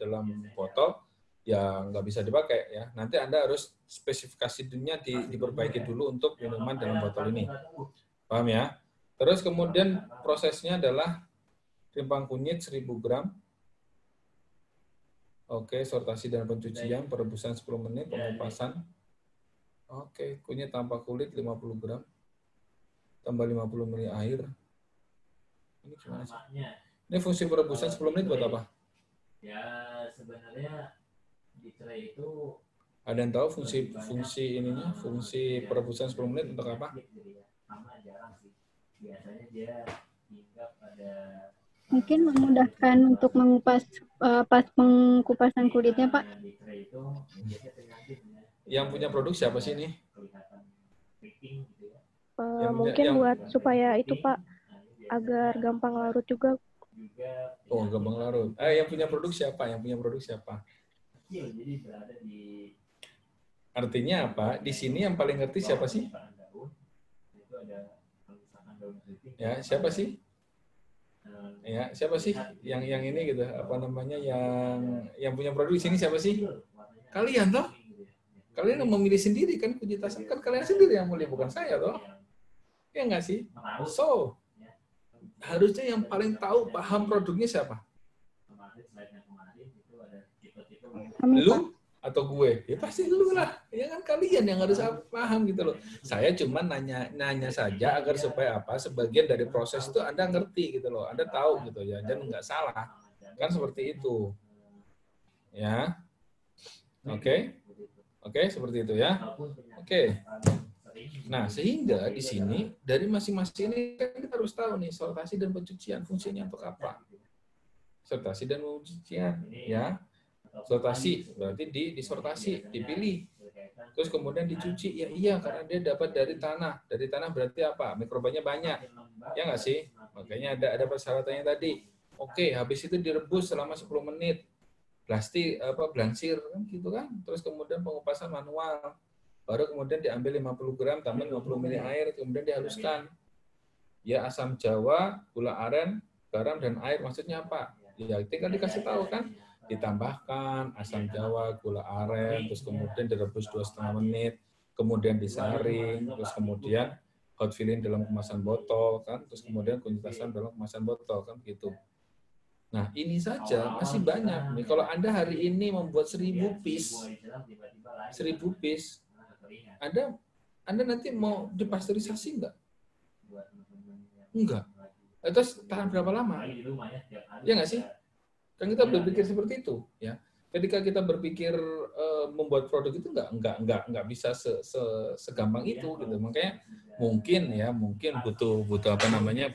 dalam botol, ya nggak bisa dipakai, ya. Nanti Anda harus spesifikasinya diperbaiki dulu untuk minuman dalam botol ini. Paham ya? Terus kemudian prosesnya adalah timbang kunyit 1000 gram. Oke, sortasi dan pencucian, perebusan 10 menit, pengupasan. Oke, kunyit tanpa kulit 50 gram. Tambah 50 ml air. Ini gimana sih? Ini fungsi perebusan 10 menit buat apa? Ya, sebenarnya di tray itu ada yang tahu fungsi ininya, fungsi perebusan 10 menit untuk apa? sama jarang sih. Biasanya dia hinggap pada Mungkin memudahkan untuk mengupas pas pengkupasan kulitnya, Pak. Yang punya produk siapa sih ini? Mungkin buat supaya itu, Pak, agar gampang larut juga. Oh, gampang larut. Yang punya produk siapa? Artinya apa? Di sini yang paling ngerti siapa sih? Ya, siapa sih? Ya, siapa sih yang ini gitu? Yang punya produk di sini siapa sih? Kalian toh? Kalian yang memilih sendiri kan kunyit asam, kan kalian sendiri yang mulai, bukan saya toh. Ya enggak sih? So, harusnya yang paling tahu paham produknya siapa? Lu atau gue? Ya pasti lu lah. Ya kan kalian yang harus paham gitu loh. Saya cuma nanya saja agar supaya apa? Sebagian dari proses itu Anda ngerti gitu loh. Anda tahu gitu ya, dan nggak salah. Kan seperti itu. Ya. Oke, seperti itu ya. Oke. Nah, sehingga di sini dari masing-masing ini kan kita harus tahu nih sortasi dan pencucian fungsinya untuk apa. Sortasi dan pencucian, ya. Sortasi berarti disortasi, dipilih. Terus kemudian dicuci, ya iya karena dia dapat dari tanah. Dari tanah berarti apa? Mikrobanya banyak. Ya nggak sih? Makanya ada persyaratannya tadi. Oke, habis itu direbus selama 10 menit. Blansir kan gitu kan. Terus kemudian pengupasan manual. Baru kemudian diambil 50 gram tambah 50 ml air, kemudian dihaluskan. Ya asam jawa, gula aren, garam dan air maksudnya apa? Ya tinggal dikasih tahu kan. Ditambahkan asam jawa, gula aren, terus kemudian direbus 2,5 menit, kemudian disaring, terus kemudian hot filling dalam kemasan botol kan, terus kemudian kunyit asam dalam kemasan botol kan begitu. Nah, ini saja masih banyak. Nih, kalau Anda hari ini membuat 1000 piece, Anda nanti mau dipasteurisasi enggak? Enggak. Terus tahan berapa lama? Ya nggak sih? Kan kita berpikir seperti itu, ya. Ketika kita berpikir membuat produk itu nggak bisa segampang itu, gitu. Makanya mungkin butuh butuh banyak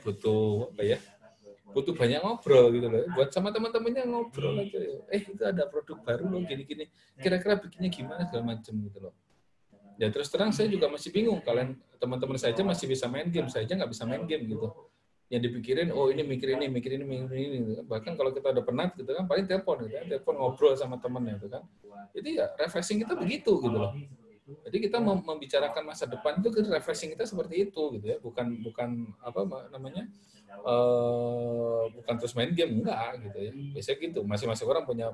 ngobrol gitu loh. Buat sama teman-temannya ngobrol aja. Itu ada produk baru loh gini-gini. Kira-kira bikinnya gimana segala macam gitu loh. Ya terus terang saya juga masih bingung. Kalian teman-teman saya aja masih bisa main game, saya aja nggak bisa main game gitu. Yang dipikirin, ini mikir ini. Bahkan kalau kita udah penat gitu kan, paling telepon gitu kan, telepon ngobrol sama temennya gitu kan. Jadi ya refreshing kita begitu gitu loh. Jadi kita membicarakan masa depan itu refreshing kita seperti itu gitu ya, bukan bukan terus main game, enggak gitu ya. Biasanya gitu, masing-masing orang punya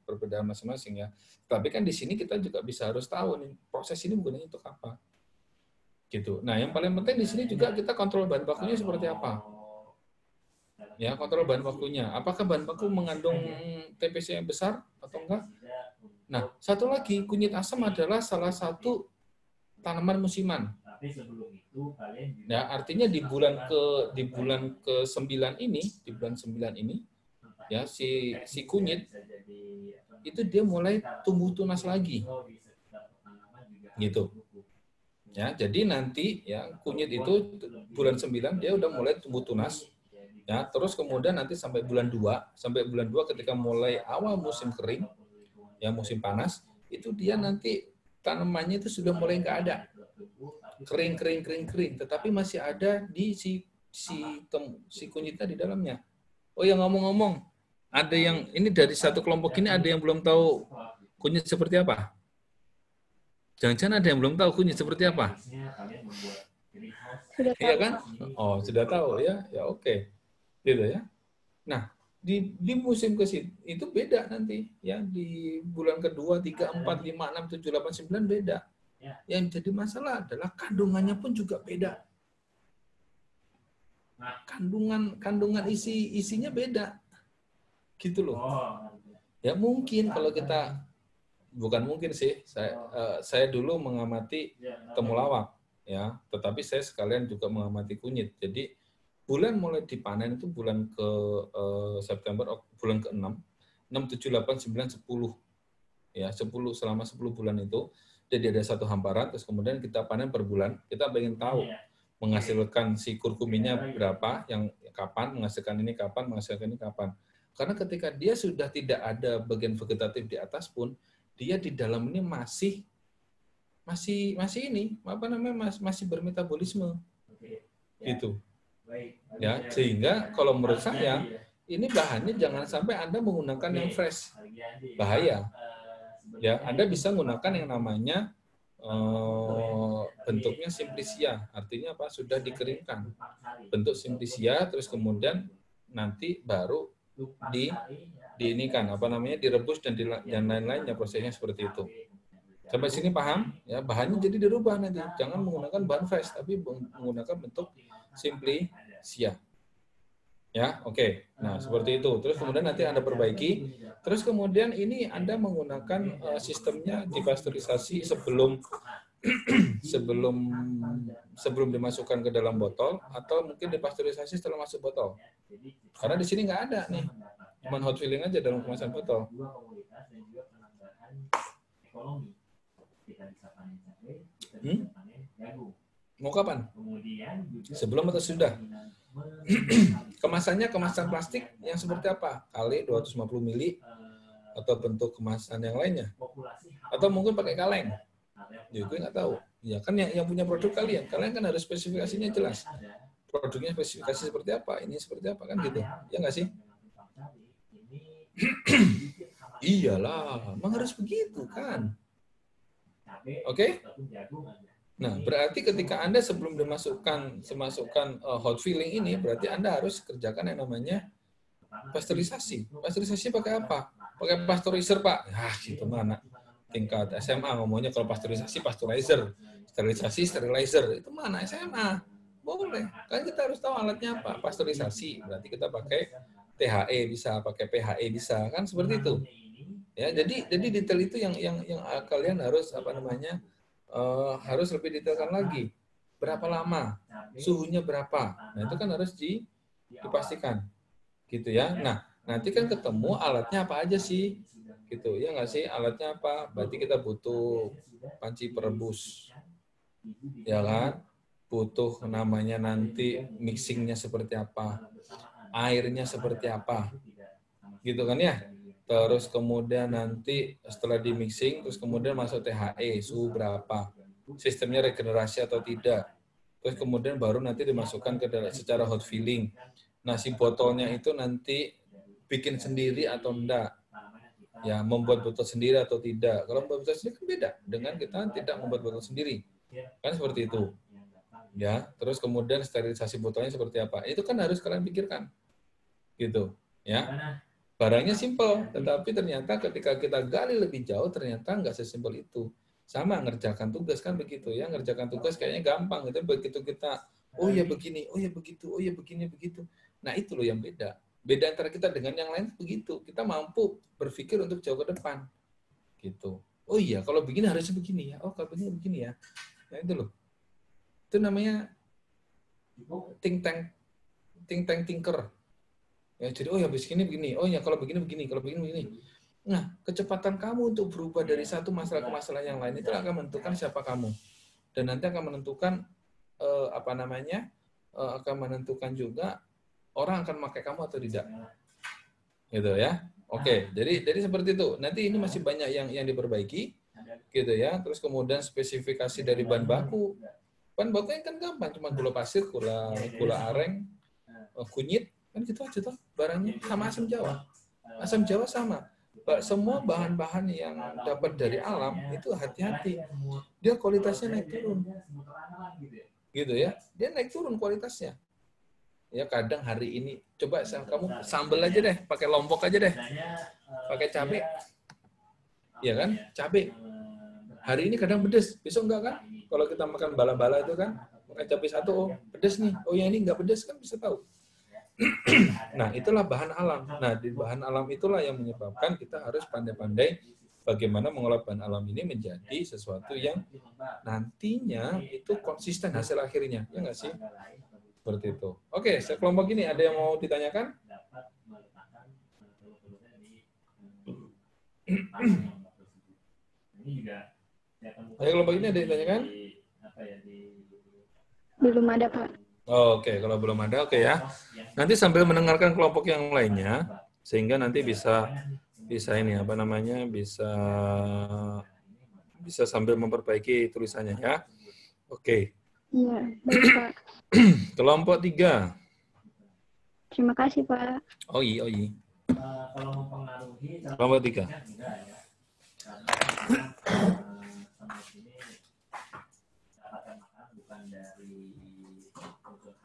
perbedaan masing-masing ya. Tapi kan di sini kita juga bisa harus tahu nih proses ini gunanya untuk apa. Gitu. Nah, yang paling penting di sini juga kita kontrol bahan bakunya seperti apa. Ya, kontrol bahan bakunya. Apakah bahan baku mengandung TPC yang besar atau enggak? Nah, satu lagi, kunyit asam adalah salah satu tanaman musiman. Nah, artinya di bulan ke-9 ini, ya si kunyit itu dia mulai tumbuh tunas lagi. Gitu. Ya, jadi nanti ya kunyit itu bulan 9 dia udah mulai tumbuh tunas. Ya, terus kemudian nanti sampai bulan 2 ketika mulai awal musim kering, ya musim panas, itu dia nanti tanamannya itu sudah mulai nggak ada. Kering, tetapi masih ada di si kunyitnya di dalamnya. Oh ya, ngomong-ngomong, ada yang ini dari satu kelompok ini ada yang belum tahu kunyit seperti apa? Jangan-jangan ada yang belum tahu kunyit seperti apa? Iya kan? Oh, sudah tahu ya. Ya oke. Gitu ya. Nah, di musim ke-9 itu beda nanti ya, di bulan kedua 3, 4, 5, 6, 7, 8, 9 beda. Yang jadi masalah adalah kandungannya pun juga beda. Kandungan isinya beda. Gitu loh. Ya mungkin kalau kita bukan mungkin sih, saya dulu mengamati temulawak ya, tetapi saya sekalian juga mengamati kunyit. Jadi bulan mulai dipanen itu bulan ke September, bulan ke-6, 6, 7, 8, 9, 10. Ya, 10 selama 10 bulan itu. Jadi ada satu hamparan, terus kemudian kita panen per bulan. Kita ingin tahu menghasilkan si kurkuminnya berapa, yang kapan, menghasilkan ini kapan, menghasilkan ini kapan. Karena ketika dia sudah tidak ada bagian vegetatif di atas pun, dia di dalam ini masih ini, apa namanya, masih bermetabolisme. Gitu. Ya, sehingga kalau menurut saya ini bahannya jangan sampai Anda menggunakan yang fresh. Bahaya. Ya, Anda bisa menggunakan yang namanya bentuknya simplicia. Artinya apa? Sudah dikeringkan. Bentuk simplicia, terus kemudian nanti baru diinikan, apa namanya, direbus dan lain-lainnya, prosesnya seperti itu. Sampai sini paham? Ya, bahannya jadi dirubah nanti. Jangan menggunakan bahan fresh, tapi menggunakan bentuk simplicia. Ya, oke. Nah, seperti itu. Terus kemudian nanti Anda perbaiki. Terus kemudian ini Anda menggunakan sistemnya dipasteurisasi sebelum dimasukkan ke dalam botol, atau mungkin dipasteurisasi setelah masuk botol. Karena di sini nggak ada nih. Cuma hot filling aja dalam kemasan botol. Mau kapan? Sebelum atau sudah? Kemasannya kemasan plastik yang seperti apa? Kali 250 ml atau bentuk kemasan yang lainnya? Atau mungkin pakai kaleng? Ya, gue nggak tahu. Ya kan yang punya produk kalian kan harus spesifikasinya jelas. Produknya spesifikasi seperti apa? Ini seperti apa kan gitu? Ya nggak sih? Iyalah, memang harus begitu kan? Oke? Nah, berarti ketika Anda sebelum dimasukkan hot filling ini, berarti Anda harus kerjakan yang namanya pasteurisasi. Pasteurisasi pakai apa? Pakai pasteurizer, Pak. Ah, gitu mana? Tingkat SMA ngomongnya kalau pasteurisasi, pasteurizer. Sterilisasi, sterilizer. Itu mana SMA? Boleh. Kan kita harus tahu alatnya apa. Pasteurisasi. Berarti kita pakai THE bisa, pakai PHE bisa. Kan seperti itu. Ya, jadi detail itu yang kalian harus apa namanya? Harus lebih detailkan lagi. Berapa lama? Suhunya berapa? Nah, itu kan harus dipastikan. Gitu ya. Nah, nanti kan ketemu alatnya apa aja sih? Gitu ya nggak sih? Alatnya apa? Berarti kita butuh panci perebus. Ya kan? Butuh namanya nanti mixingnya seperti apa? Airnya seperti apa? Gitu kan ya? Terus kemudian nanti setelah di mixing, terus kemudian masuk THE, suhu berapa, sistemnya regenerasi atau tidak. Terus kemudian baru nanti dimasukkan ke dalam secara hot filling. Nah, si botolnya itu nanti bikin sendiri atau enggak. Ya, membuat botol sendiri atau tidak. Kalau membuat botol sendiri kan beda dengan kita tidak membuat botol sendiri. Kan seperti itu. Ya, terus kemudian sterilisasi botolnya seperti apa. Itu kan harus kalian pikirkan. Gitu, ya. Barangnya simpel, tetapi ternyata ketika kita gali lebih jauh, ternyata nggak sesimpel itu. Sama ngerjakan tugas kan begitu ya, ngerjakan tugas kayaknya gampang. Gitu. Begitu kita oh ya begini, oh ya begitu, oh ya begini, begitu. Nah itu loh yang beda. Beda antara kita dengan yang lain begitu. Kita mampu berpikir untuk jauh ke depan. Gitu. Oh iya, kalau begini harusnya begini ya. Oh kalau begini begini ya. Nah itu loh. Itu namanya think tank thinker. Ya, jadi oh ya begini begini. Oh ya kalau begini begini, kalau begini begini. Nah, kecepatan kamu untuk berubah dari satu masalah ke masalah yang lain itu akan menentukan siapa kamu. Dan nanti akan menentukan akan menentukan juga orang akan pakai kamu atau tidak. Gitu ya. Oke, jadi seperti itu. Nanti ini masih banyak yang diperbaiki gitu ya. Terus kemudian spesifikasi dari bahan baku. Bahan bakunya kan gampang, cuma gula pasir, gula aren, kunyit, kan gitu aja toh barangnya, sama asam jawa. Asam jawa sama. Semua bahan-bahan yang dapat dari alam itu hati-hati. Dia kualitasnya naik turun. Gitu ya. Dia naik turun kualitasnya. Ya kadang hari ini coba kamu sambel aja deh, pakai lombok aja deh. Pakai cabai. Ya kan? Cabai. Hari ini kadang pedes, besok enggak kan? Kalau kita makan bala-bala itu kan, makan cabai satu, oh pedes nih. Oh yang ini enggak pedes kan bisa tahu. Nah, itulah bahan alam. Nah, di bahan alam itulah yang menyebabkan kita harus pandai-pandai bagaimana mengolah bahan alam ini menjadi sesuatu yang nantinya itu konsisten hasil akhirnya. Ya nggak sih? Seperti itu. Oke, sekelompok ini ada yang mau ditanyakan? Ayo, kelompok ini ada yang ditanyakan? Belum ada, Pak. Oke, kalau belum ada, oke ya. Nanti sambil mendengarkan kelompok yang lainnya, sehingga nanti bisa ini apa namanya, bisa sambil memperbaiki tulisannya ya. Oke. Iya, baik Pak. Kelompok 3. Terima kasih Pak. Oi. Kelompok 3.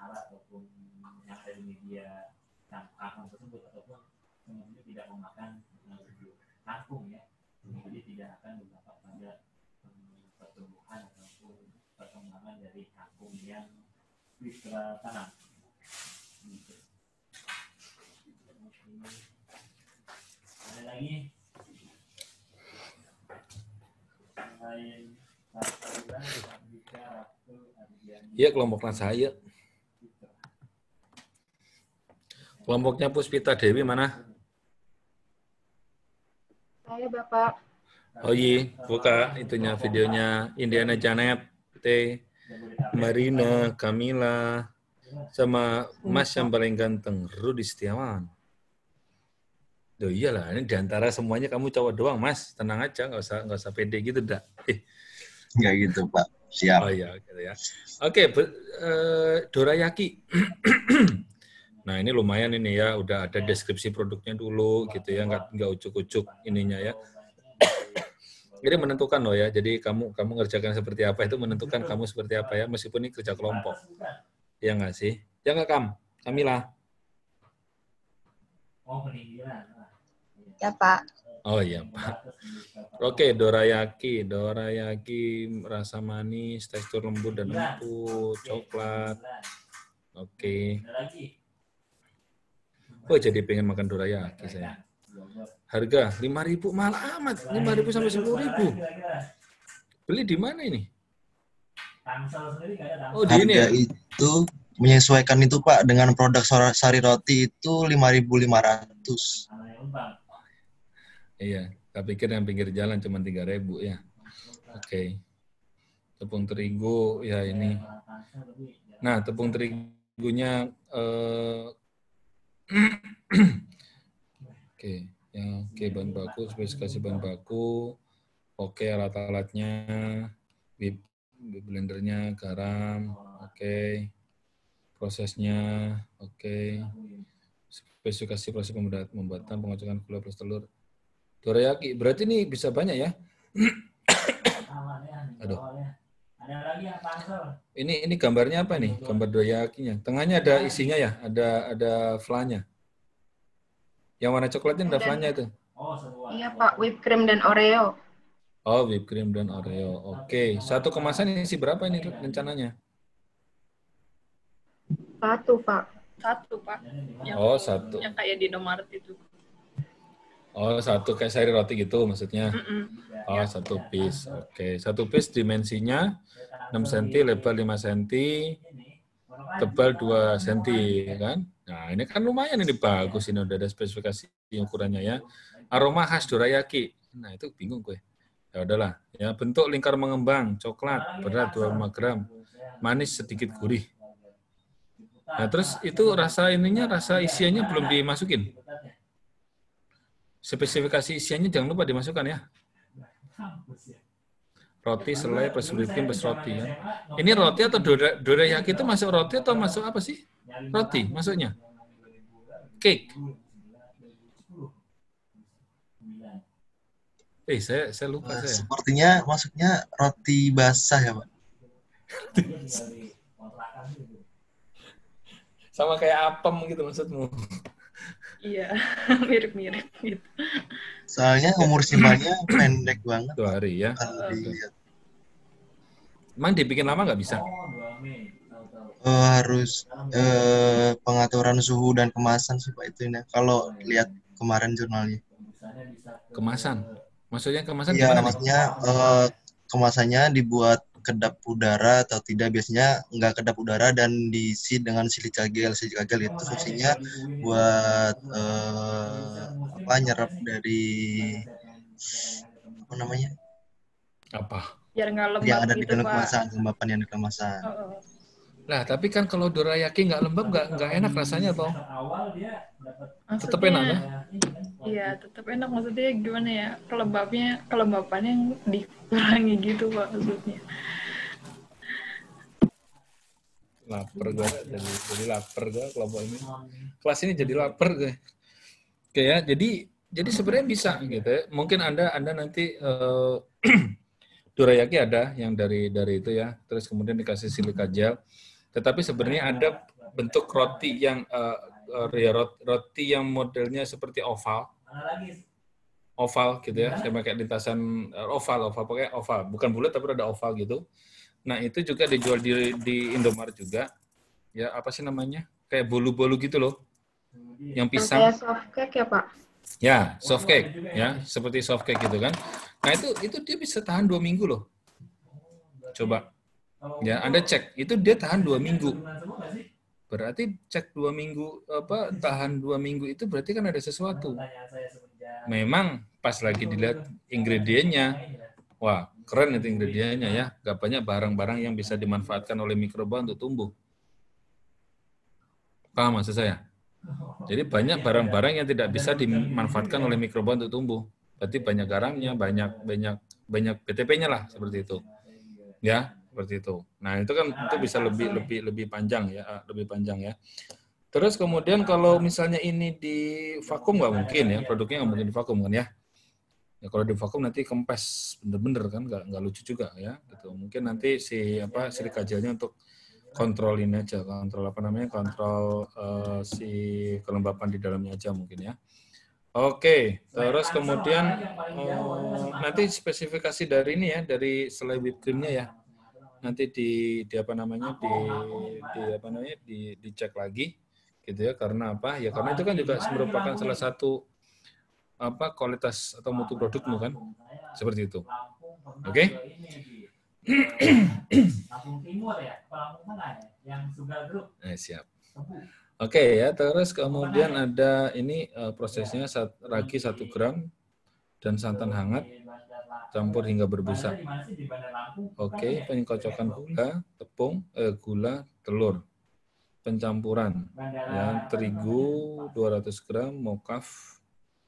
Ataupun yang ada di media kangkung tersebut ataupun kemudian tidak memakan kangkung ya, jadi tidak akan berdampak pada pertumbuhan ataupun perkembangan dari kangkung yang kita tanam. Ada lagi selain Iya, kelompoknya saya. Kelompoknya Puspita Dewi mana? Saya Bapak. Oh iya, buka itunya videonya Indiana Janet, Marina, Camila, sama Mas yang paling ganteng, Rudi Setiawan. Duh iyalah, ini diantara semuanya kamu cowok doang, Mas. Tenang aja, nggak usah pede gitu, dah. Nggak gitu, Pak. Siap. Oh iya, gitu ya. Oke, dorayaki. Nah ini lumayan ini ya, udah ada deskripsi produknya dulu gitu ya, nggak ucuk-ucuk ininya ya. Jadi menentukan loh ya, jadi kamu ngerjakan seperti apa itu menentukan kamu seperti apa ya, meskipun ini kerja kelompok. Ya nggak sih? Ya nggak Kamila? Ya Pak. Oh iya Pak. Oke, dorayaki rasa manis, tekstur lembut dan empuk, coklat. Oke. Oh jadi pengen makan dorayaki saya. Harga 5.000 mahal amat, 5.000 sampai 10.000. Beli di mana ini? Oh di ini ya? Harga itu menyesuaikan itu Pak dengan produk sari roti itu 5.500. Iya, saya pikir yang pinggir jalan cuma 3.000 ya. Oke. Tepung terigu ya ini. Nah tepung terigunya Oke, bahan baku, spesifikasi bahan baku, oke, alat-alatnya, blendernya, garam, oke, prosesnya, oke, spesifikasi proses pembuatan, pengocokan gula plus telur, dorayaki, berarti ini bisa banyak ya? Aduh. Ini gambarnya apa nih? Gambar dorayakinya. Tengahnya ada isinya ya? Ada flanya. Yang warna coklatnya ada flanya itu. Iya Pak, whipped cream dan Oreo. Oh, whipped cream dan Oreo. Oke, satu kemasan isi berapa ini rencananya? Satu, Pak. Satu, Pak. Yang, Oh, satu. Yang kayak di Indomaret itu. Oh, satu kayak sari roti gitu maksudnya. Oh, satu piece. Oke, satu piece dimensinya 6 cm, lebar 5 cm, tebal 2 cm, kan? Nah, ini kan lumayan, ini bagus, ini udah ada spesifikasi ukurannya ya. Aroma khas dorayaki. Nah, itu bingung gue. Ya udahlah, ya bentuk lingkar mengembang, coklat, berat 25 gram, manis sedikit gurih. Nah, terus itu rasa ininya, rasa isiannya belum dimasukin. Spesifikasi isiannya jangan lupa dimasukkan ya. Roti, selai, plus whipped cream, plus roti ya. Ini roti atau dorayaki itu masuk roti atau masuk apa sih? Roti masuknya. Cake. Saya lupa saya. Sepertinya masuknya roti basah ya, Pak. Sama kayak apem gitu maksudmu. Iya, mirip-mirip gitu. Soalnya umur simpannya pendek banget. 2 hari ya. Emang dibikin lama nggak bisa? Harus pengaturan suhu dan kemasan sih Pak itu ini. Kalau lihat kemarin jurnalnya. Kemasan? Maksudnya kemasan Iya, gimana? maksudnya kemasannya dibuat kedap udara atau tidak, biasanya nggak kedap udara dan diisi dengan silika gel. Silika gel itu fungsinya buat nyerap dari apa namanya? Apa? Biar nggak lembab yang ada gitu, di dalam Pak. kemasan, kelembapan yang di kemasan. Lah, tapi kan kalau dorayaki nggak lembab nggak enak rasanya toh. Tetap enak ya? Iya, tetap enak. Maksudnya gimana ya? Kelembapannya yang dikurangi gitu, Pak, maksudnya. Lapar gue, jadi lapar gue kelompok ini. Kelas ini jadi lapar gue. Oke ya, jadi sebenarnya bisa gitu ya. Mungkin Anda nanti dorayaki ada yang dari itu ya. Terus kemudian dikasih silika gel. Tetapi sebenarnya ada bentuk roti yang roti yang modelnya seperti oval gitu ya. Saya pakai lintasan oval pakai oval, bukan bulat tapi ada oval gitu. Nah, itu juga dijual di Indomaret juga. Ya, apa sih namanya? Kayak bolu-bolu gitu loh. Yang pisang. Kayak soft cake ya, Pak? Ya, soft cake ya, seperti soft cake gitu kan. Nah, itu dia bisa tahan 2 minggu loh. Coba. Ya, Anda cek, itu dia tahan 2 minggu. Berarti cek 2 minggu tahan 2 minggu itu berarti kan ada sesuatu. Memang pas lagi dilihat ingredientnya, wah, keren itu ingredientnya ya. Gak banyak barang-barang yang bisa dimanfaatkan oleh mikroba untuk tumbuh. Paham maksud saya? Jadi banyak barang-barang yang tidak bisa dimanfaatkan oleh mikroba untuk tumbuh. Berarti banyak garamnya, banyak BTP-nya lah seperti itu. Ya, seperti itu. Nah, itu kan itu bisa lebih panjang ya, lebih panjang ya. Terus kemudian kalau misalnya ini di vakum nggak mungkin ya, produknya nggak mungkin di vakum kan ya. Ya kalau di vakum nanti kempes bener-bener kan, nggak lucu juga ya. Gitu. Mungkin nanti silika gelnya untuk kontrol ini aja, kontrol si kelembapan di dalamnya aja mungkin ya. Oke, terus kemudian nanti spesifikasi dari ini ya, dari selai whipped cream-nya ya. Nanti dicek lagi gitu ya, karena apa? Ya karena itu kan juga merupakan salah satu kualitas atau mutu produkmu kan. Seperti itu. Oke? Lampung Timur ya, Lampung Tengah ya, yang Sugal Group. Siap. Oke ya, terus kemudian ada ini prosesnya ragi 1 gram dan santan hangat campur hingga berbusa. Oke, penkocokan gula, telur. Pencampuran ya, terigu 200 gram, mokaf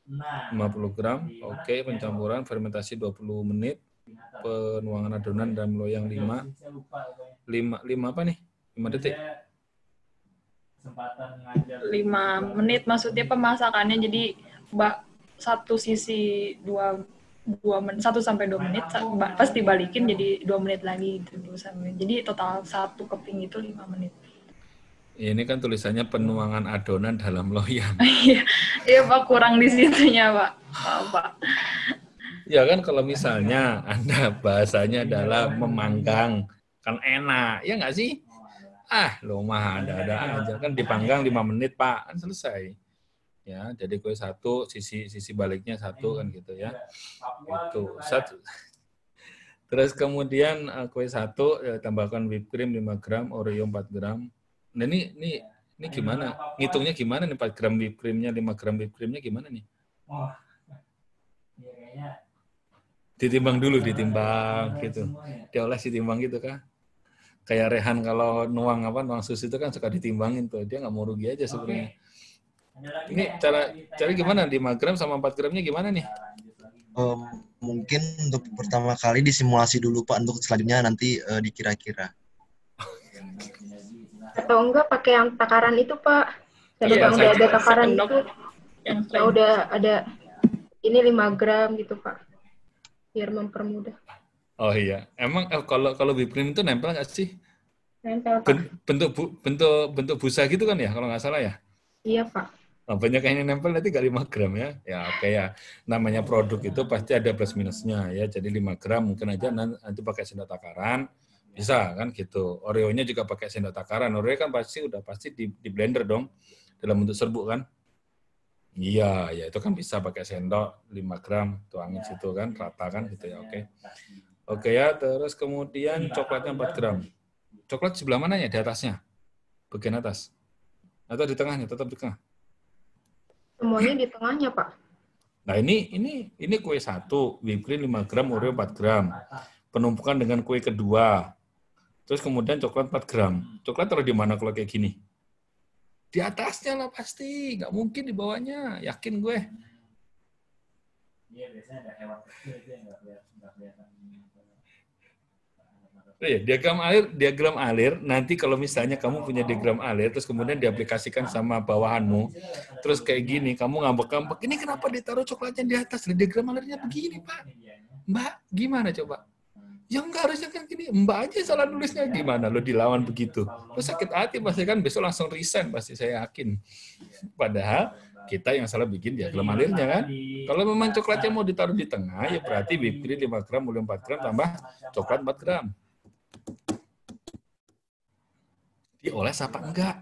50 gram. Oke, pencampuran fermentasi 20 menit. Penuangan adonan dan loyang 5 apa nih? 5 detik. 5 menit maksudnya pemasakannya, jadi satu sisi 1 sampai 2 menit, pas dibalikin jadi 2 menit lagi gitu. Jadi total 1 keping itu 5 menit. Ini kan tulisannya penuangan adonan dalam loyang. Iya Pak, kurang di situnya Pak. Ya kan kalau misalnya Anda bahasanya adalah memanggang, kan enak, ya nggak sih? Lo mah ada aja kan dipanggang 5 menit Pak, kan selesai. Ya, jadi kue 1, sisi baliknya 1 kan gitu ya. Itu 1. Terus kemudian kue 1 ya, tambahkan whipped cream 5 gram, Oreo 4 gram. Nah ini gimana? Ngitungnya gimana nih 4 gram whipped creamnya, 5 gram whipped creamnya gimana nih? Ditimbang dulu, ditimbang gitu. Dioles ditimbang gitu kah? Kayak Rehan kalau nuang susu itu kan suka ditimbangin tuh. Dia nggak mau rugi aja sebenarnya. Ini cara gimana? 5 gram sama 4 gramnya gimana nih? Mungkin untuk pertama kali disimulasi dulu Pak, untuk selanjutnya nanti dikira-kira. Atau enggak pakai yang takaran itu Pak. Kalau udah ada takaran itu, udah ada ini 5 gram gitu Pak. Biar mempermudah. Oh iya, emang kalau whipped cream itu nempel nggak sih? Nempel Pak. Bentuk busa gitu kan ya, kalau nggak salah ya? Iya Pak. Nah, banyak yang nempel nanti nggak 5 gram ya. Ya oke ya, namanya produk itu pasti ada plus minusnya ya. Jadi 5 gram mungkin aja nanti pakai sendok takaran, bisa kan gitu. Oreo-nya juga pakai sendok takaran. Oreo kan pasti di blender dong, dalam bentuk serbuk kan. Iya, ya itu kan bisa pakai sendok 5 gram, tuangin situ kan, rata kan gitu ya, oke. Oke ya, terus kemudian coklatnya 4 gram. Coklat sebelah mana ya? Di atasnya? Bagian atas? Atau di tengahnya? Tetap di tengah? Semuanya di tengahnya, Pak. Nah ini kue 1, whipped cream 5 gram, Oreo 4 gram. Penumpukan dengan kue kedua. Terus kemudian coklat 4 gram. Coklat taruh di mana kalau kayak gini? Di atasnya lah pasti, nggak mungkin di bawahnya, yakin gue. Iya, biasanya ada hewan kecil itu yang nggak kelihatan. Ya, diagram alir, nanti kalau misalnya kamu punya diagram alir, terus kemudian diaplikasikan sama bawahanmu, terus kayak gini, kamu ngambek-ngambek, ini kenapa ditaruh coklatnya di atas? Diagram alirnya begini, Pak. Mbak, gimana coba? Ya enggak, harusnya kan gini, Mbak aja salah nulisnya, gimana lo dilawan begitu? Lo sakit hati pasti kan, besok langsung resign pasti, saya yakin. Padahal kita yang salah bikin diagram alirnya kan. Kalau memang coklatnya mau ditaruh di tengah, ya berarti whipped cream 5 gram, Oreo 4 gram, tambah coklat 4 gram. Dioles apa enggak?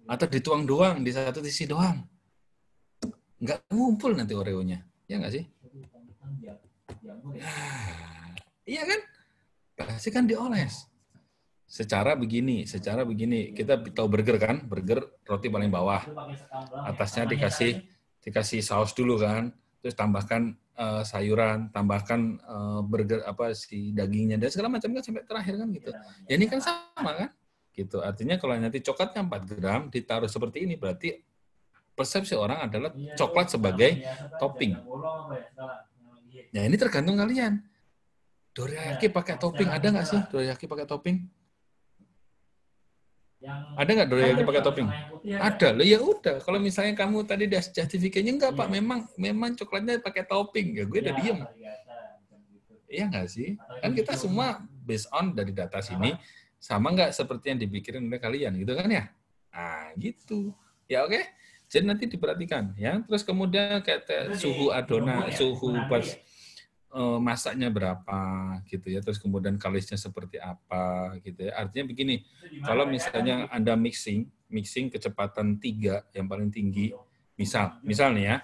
Atau dituang doang, di satu sisi doang? Enggak ngumpul nanti Oreo-nya. Ya enggak sih? Iya kan? Pasti kan dioles. Secara begini. Kita tahu burger kan? Burger roti paling bawah. Atasnya dikasih saus dulu kan. Terus tambahkan sayuran, tambahkan burger si dagingnya dan segala macam kan sampai terakhir kan gitu. Ya ini kan sama kan? Gitu. Artinya kalau nanti coklatnya 4 gram ditaruh seperti ini berarti persepsi orang adalah coklat sebagai topping. Ya ini tergantung kalian. Dorayaki pakai topping ada nggak sih? Dorayaki pakai topping? Ada nggak dorayaki pakai topping? Ada. Ya udah. Kalau misalnya kamu tadi justifikasinya enggak Pak, memang coklatnya pakai topping. Ya gue udah diem. Iya nggak sih? Kan kita semua based on dari data sini sama nggak seperti yang dipikirin oleh kalian gitu kan ya? Nah gitu. Ya oke. Jadi nanti diperhatikan ya. Terus kemudian kayak suhu adonan, suhu pas masaknya berapa gitu ya, terus kemudian kalisnya seperti apa gitu ya. Artinya begini, kalau misalnya Anda mixing kecepatan 3 yang paling tinggi, misal nih ya,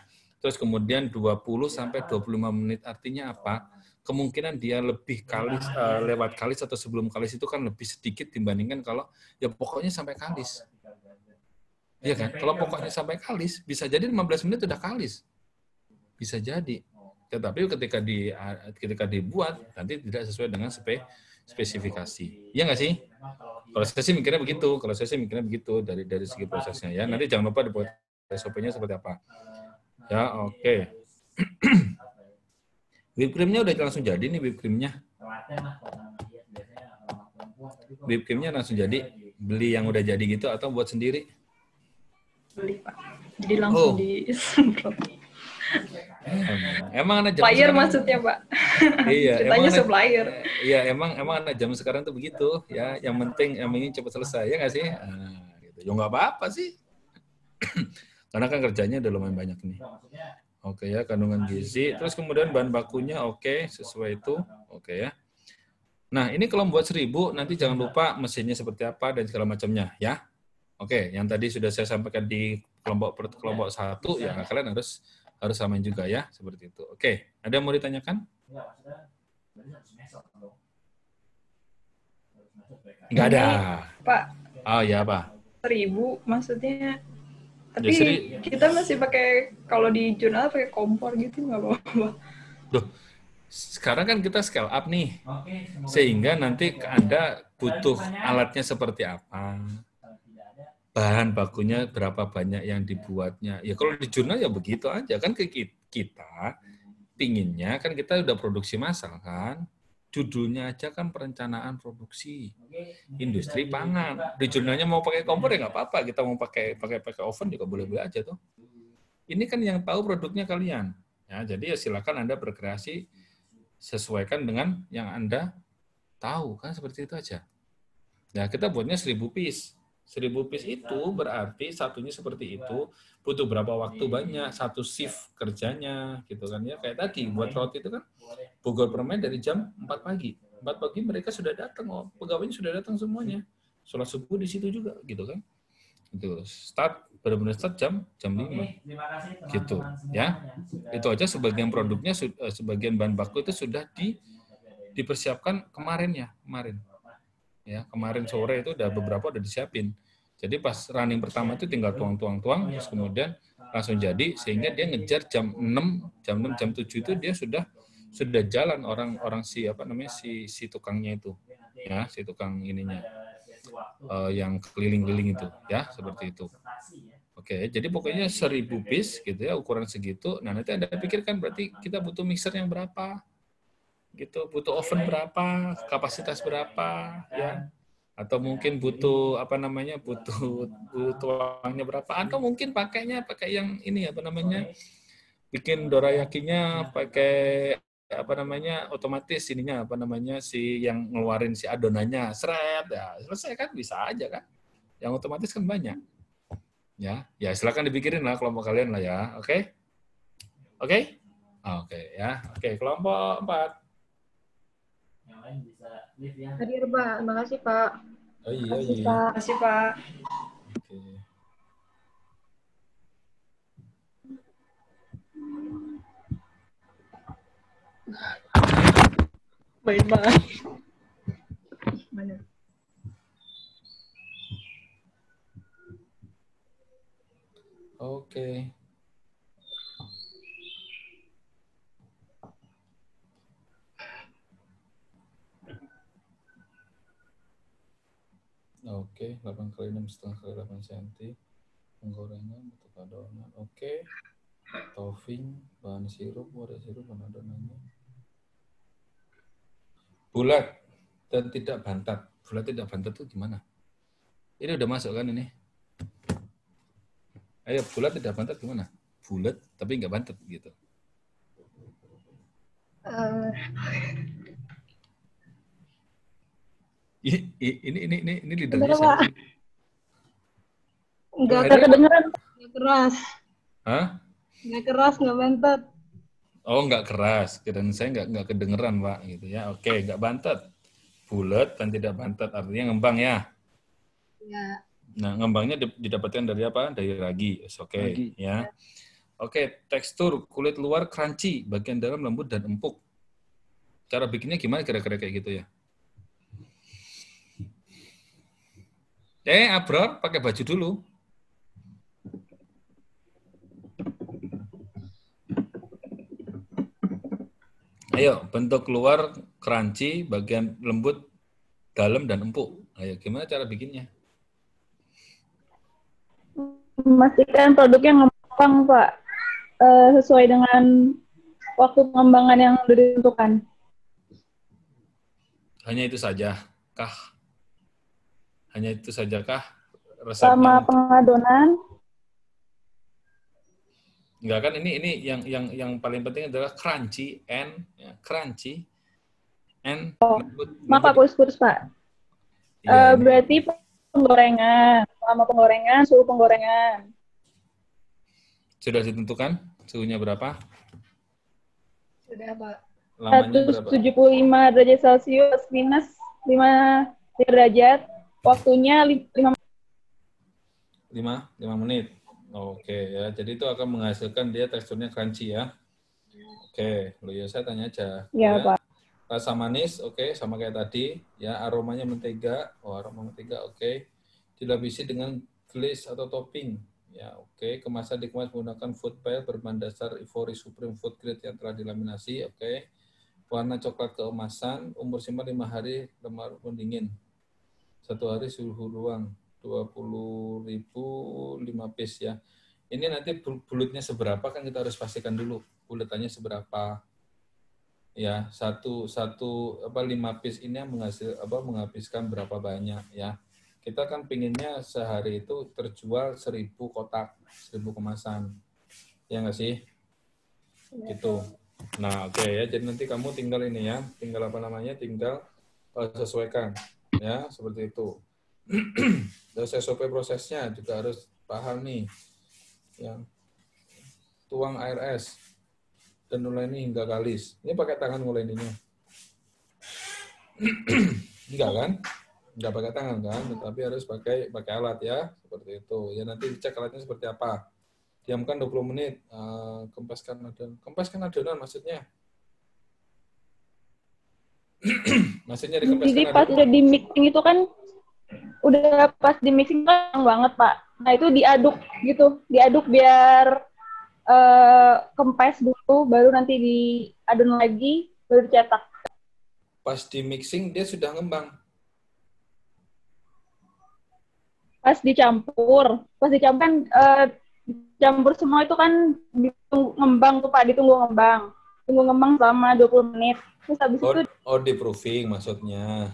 terus kemudian 20 sampai 25 menit, artinya apa? Kemungkinan dia lebih kalis lewat kalis atau sebelum kalis itu kan lebih sedikit dibandingkan kalau ya pokoknya sampai kalis. Iya kan? Kalau pokoknya sampai kalis bisa jadi 15 menit udah kalis. Bisa jadi. Tetapi ketika dibuat nanti tidak sesuai dengan spesifikasi. Iya nggak sih? Kalau saya sih mikirnya begitu. Dari segi prosesnya ya. Nanti jangan lupa dibuat SOP-nya seperti apa. Ya, oke. Whipped cream-nya udah langsung jadi nih whipped cream-nya. Whipped cream-nya langsung jadi. Beli yang udah jadi gitu atau buat sendiri? Beli, Pak. Jadi langsung disemprot. Emang anak supplier maksudnya Pak. Iya, ceritanya supplier. Iya, emang anak zaman sekarang tuh begitu ya. Yang penting ingin cepat selesai ya nggak sih? Gitu. Ya nggak apa-apa sih. Karena kan kerjanya udah lumayan banyak nih. Oke ya, kandungan gizi. Terus kemudian bahan bakunya oke, sesuai itu. Oke ya. Nah, ini kalau membuat 1000, nanti jangan lupa mesinnya seperti apa dan segala macamnya, ya. Oke, yang tadi sudah saya sampaikan di kelompok 1, ya kalian harus samain juga ya, seperti itu. Oke, ada yang mau ditanyakan? Enggak ada. Pak. Oh ya, Pak. 1000 maksudnya. Tapi Ya, kita masih pakai, kalau di jurnal pakai kompor gitu, nggak apa-apa. Loh, sekarang kan kita scale up nih, sehingga nanti Anda butuh alatnya seperti apa, bahan bakunya berapa banyak yang dibuatnya. Ya kalau di jurnal ya begitu aja kan, kita pinginnya kan kita udah produksi massal kan, judulnya aja kan perencanaan produksi industri pangan. Di jurnalnya mau pakai kompor ya nggak apa-apa, kita mau pakai oven juga boleh-boleh aja tuh. Ini kan yang tahu produknya kalian. Ya, jadi ya silakan Anda berkreasi sesuaikan dengan yang Anda tahu, kan seperti itu aja. Nah, kita buatnya 1000 piece. 1000 piece itu berarti satunya seperti itu, butuh berapa waktu banyak, satu shift kerjanya, gitu kan ya. Kayak tadi, buat roti itu kan, Bogor Permen dari jam 4 pagi. 4 pagi mereka sudah datang, pegawainya sudah datang semuanya. Sholat subuh di situ juga, gitu kan. Itu start, benar-benar start jam 5. Gitu, ya. Itu aja sebagian produknya, sebagian bahan baku itu sudah dipersiapkan kemarin. Ya, kemarin sore itu beberapa udah disiapin. Jadi pas running pertama itu tinggal tuang, terus kemudian langsung jadi, sehingga dia ngejar jam 6, jam 7 itu dia sudah jalan orang si tukangnya itu, ya, si tukang ininya, yang keliling-keliling itu, ya, seperti itu. Oke, jadi pokoknya 1000 piece gitu ya, ukuran segitu. Nah, nanti Anda pikirkan berarti kita butuh mixer yang berapa, gitu, butuh oven berapa, kapasitas berapa, ya, atau mungkin butuh butuh tuangnya berapa, atau mungkin pakai yang ini bikin dorayakinya pakai otomatis ininya si yang ngeluarin si adonannya seret, ya selesai kan, bisa aja kan, yang otomatis kan banyak, ya silakan dipikirin lah kelompok kalian lah ya. Oke. Ya, kelompok 4. Hadir, Pak. Terima kasih, Pak. Oh iya. Terima kasih, Pak. Oke. Bye-bye. Oke. Oke, 8 kali 6 setengah kali 8 cm. Penggorengan, bentuk adonan. Oke. Topping, bahan sirup, wadah sirup, bahan adonannya. Bulat dan tidak bantat. Bulat tidak bantat itu gimana? Ini udah masuk kan ini? Ayo, bulat tidak bantat gimana? Bulat tapi nggak bantat gitu. Ini lidernya siapa? Nggak kedengeran, nggak keras. Hah? Nggak keras, nggak bantet. Oh, nggak keras. Dan saya nggak kedengeran, Pak. Gitu ya. Oke, nggak bantet. Bulat dan tidak bantet. Artinya ngembang ya? Ya. Nah, ngembangnya didapatkan dari apa? Dari ragi. Oke, ya. Oke, tekstur kulit luar crunchy, bagian dalam lembut dan empuk. Cara bikinnya gimana kira-kira kayak gitu ya? Abror, pakai baju dulu. Ayo, bentuk luar crunchy, bagian lembut, dalam dan empuk. Ayo, gimana cara bikinnya? Memastikan produknya ngembang, Pak, sesuai dengan waktu pengembangan yang sudah ditentukan. Hanya itu saja kah? Hanya itu saja kah resepnya? Sama pengadonan. Enggak kan, ini yang paling penting adalah crunchy and lembut. Maaf, Pak, putus, Pak. Ya, berarti penggorengan, lama penggorengan, suhu penggorengan. Sudah ditentukan suhunya berapa? Sudah, Pak. lamanya berapa? 175 derajat Celcius minus 5 derajat. Waktunya 5 menit. Oke ya, jadi itu akan menghasilkan dia teksturnya crunchy ya. Oke, lu ya saya tanya aja. Ya, Pak. Rasa manis, oke, sama kayak tadi. Ya, aromanya mentega. Oh, aroma mentega, oke. Dilapisi dengan glaze atau topping. Ya, oke. Kemasan dikemas menggunakan food pail berbahan dasar Ivory Supreme Food Grade yang telah dilaminasi, oke. Warna coklat keemasan, umur simpan 5 hari, lemah pendingin. 1 hari suhu ruang, 20.000 5 piece ya. Ini nanti bulutnya seberapa kan kita harus pastikan dulu. Bulatannya seberapa. Ya, 5 piece ini menghabiskan berapa banyak ya. Kita kan pinginnya sehari itu terjual 1.000 kotak, 1.000 kemasan. Ya nggak sih? Gitu. Nah, oke ya. Jadi nanti kamu tinggal ini ya, tinggal sesuaikan ya, seperti itu. Terus SOP prosesnya juga harus paham nih. Ya. Tuang air es dan nguleni hingga kalis. Ini pakai tangan nguleninya. Enggak kan? Enggak pakai tangan kan, tetapi harus pakai alat ya, seperti itu. Ya nanti cek alatnya seperti apa. Diamkan 20 menit, kempeskan adonan maksudnya. Maksudnya dikempeskan Jadi pas udah di mixing itu kan udah pas di mixing kan banget, Pak. Nah, itu diaduk biar kempes dulu, baru nanti diadon lagi, baru dicetak. Pas di mixing dia sudah ngembang. Pas dicampur kan campur semua itu kan ditunggu ngembang tuh Pak, tunggu ngembang selama 20 menit. Terus habis itu di proofing maksudnya.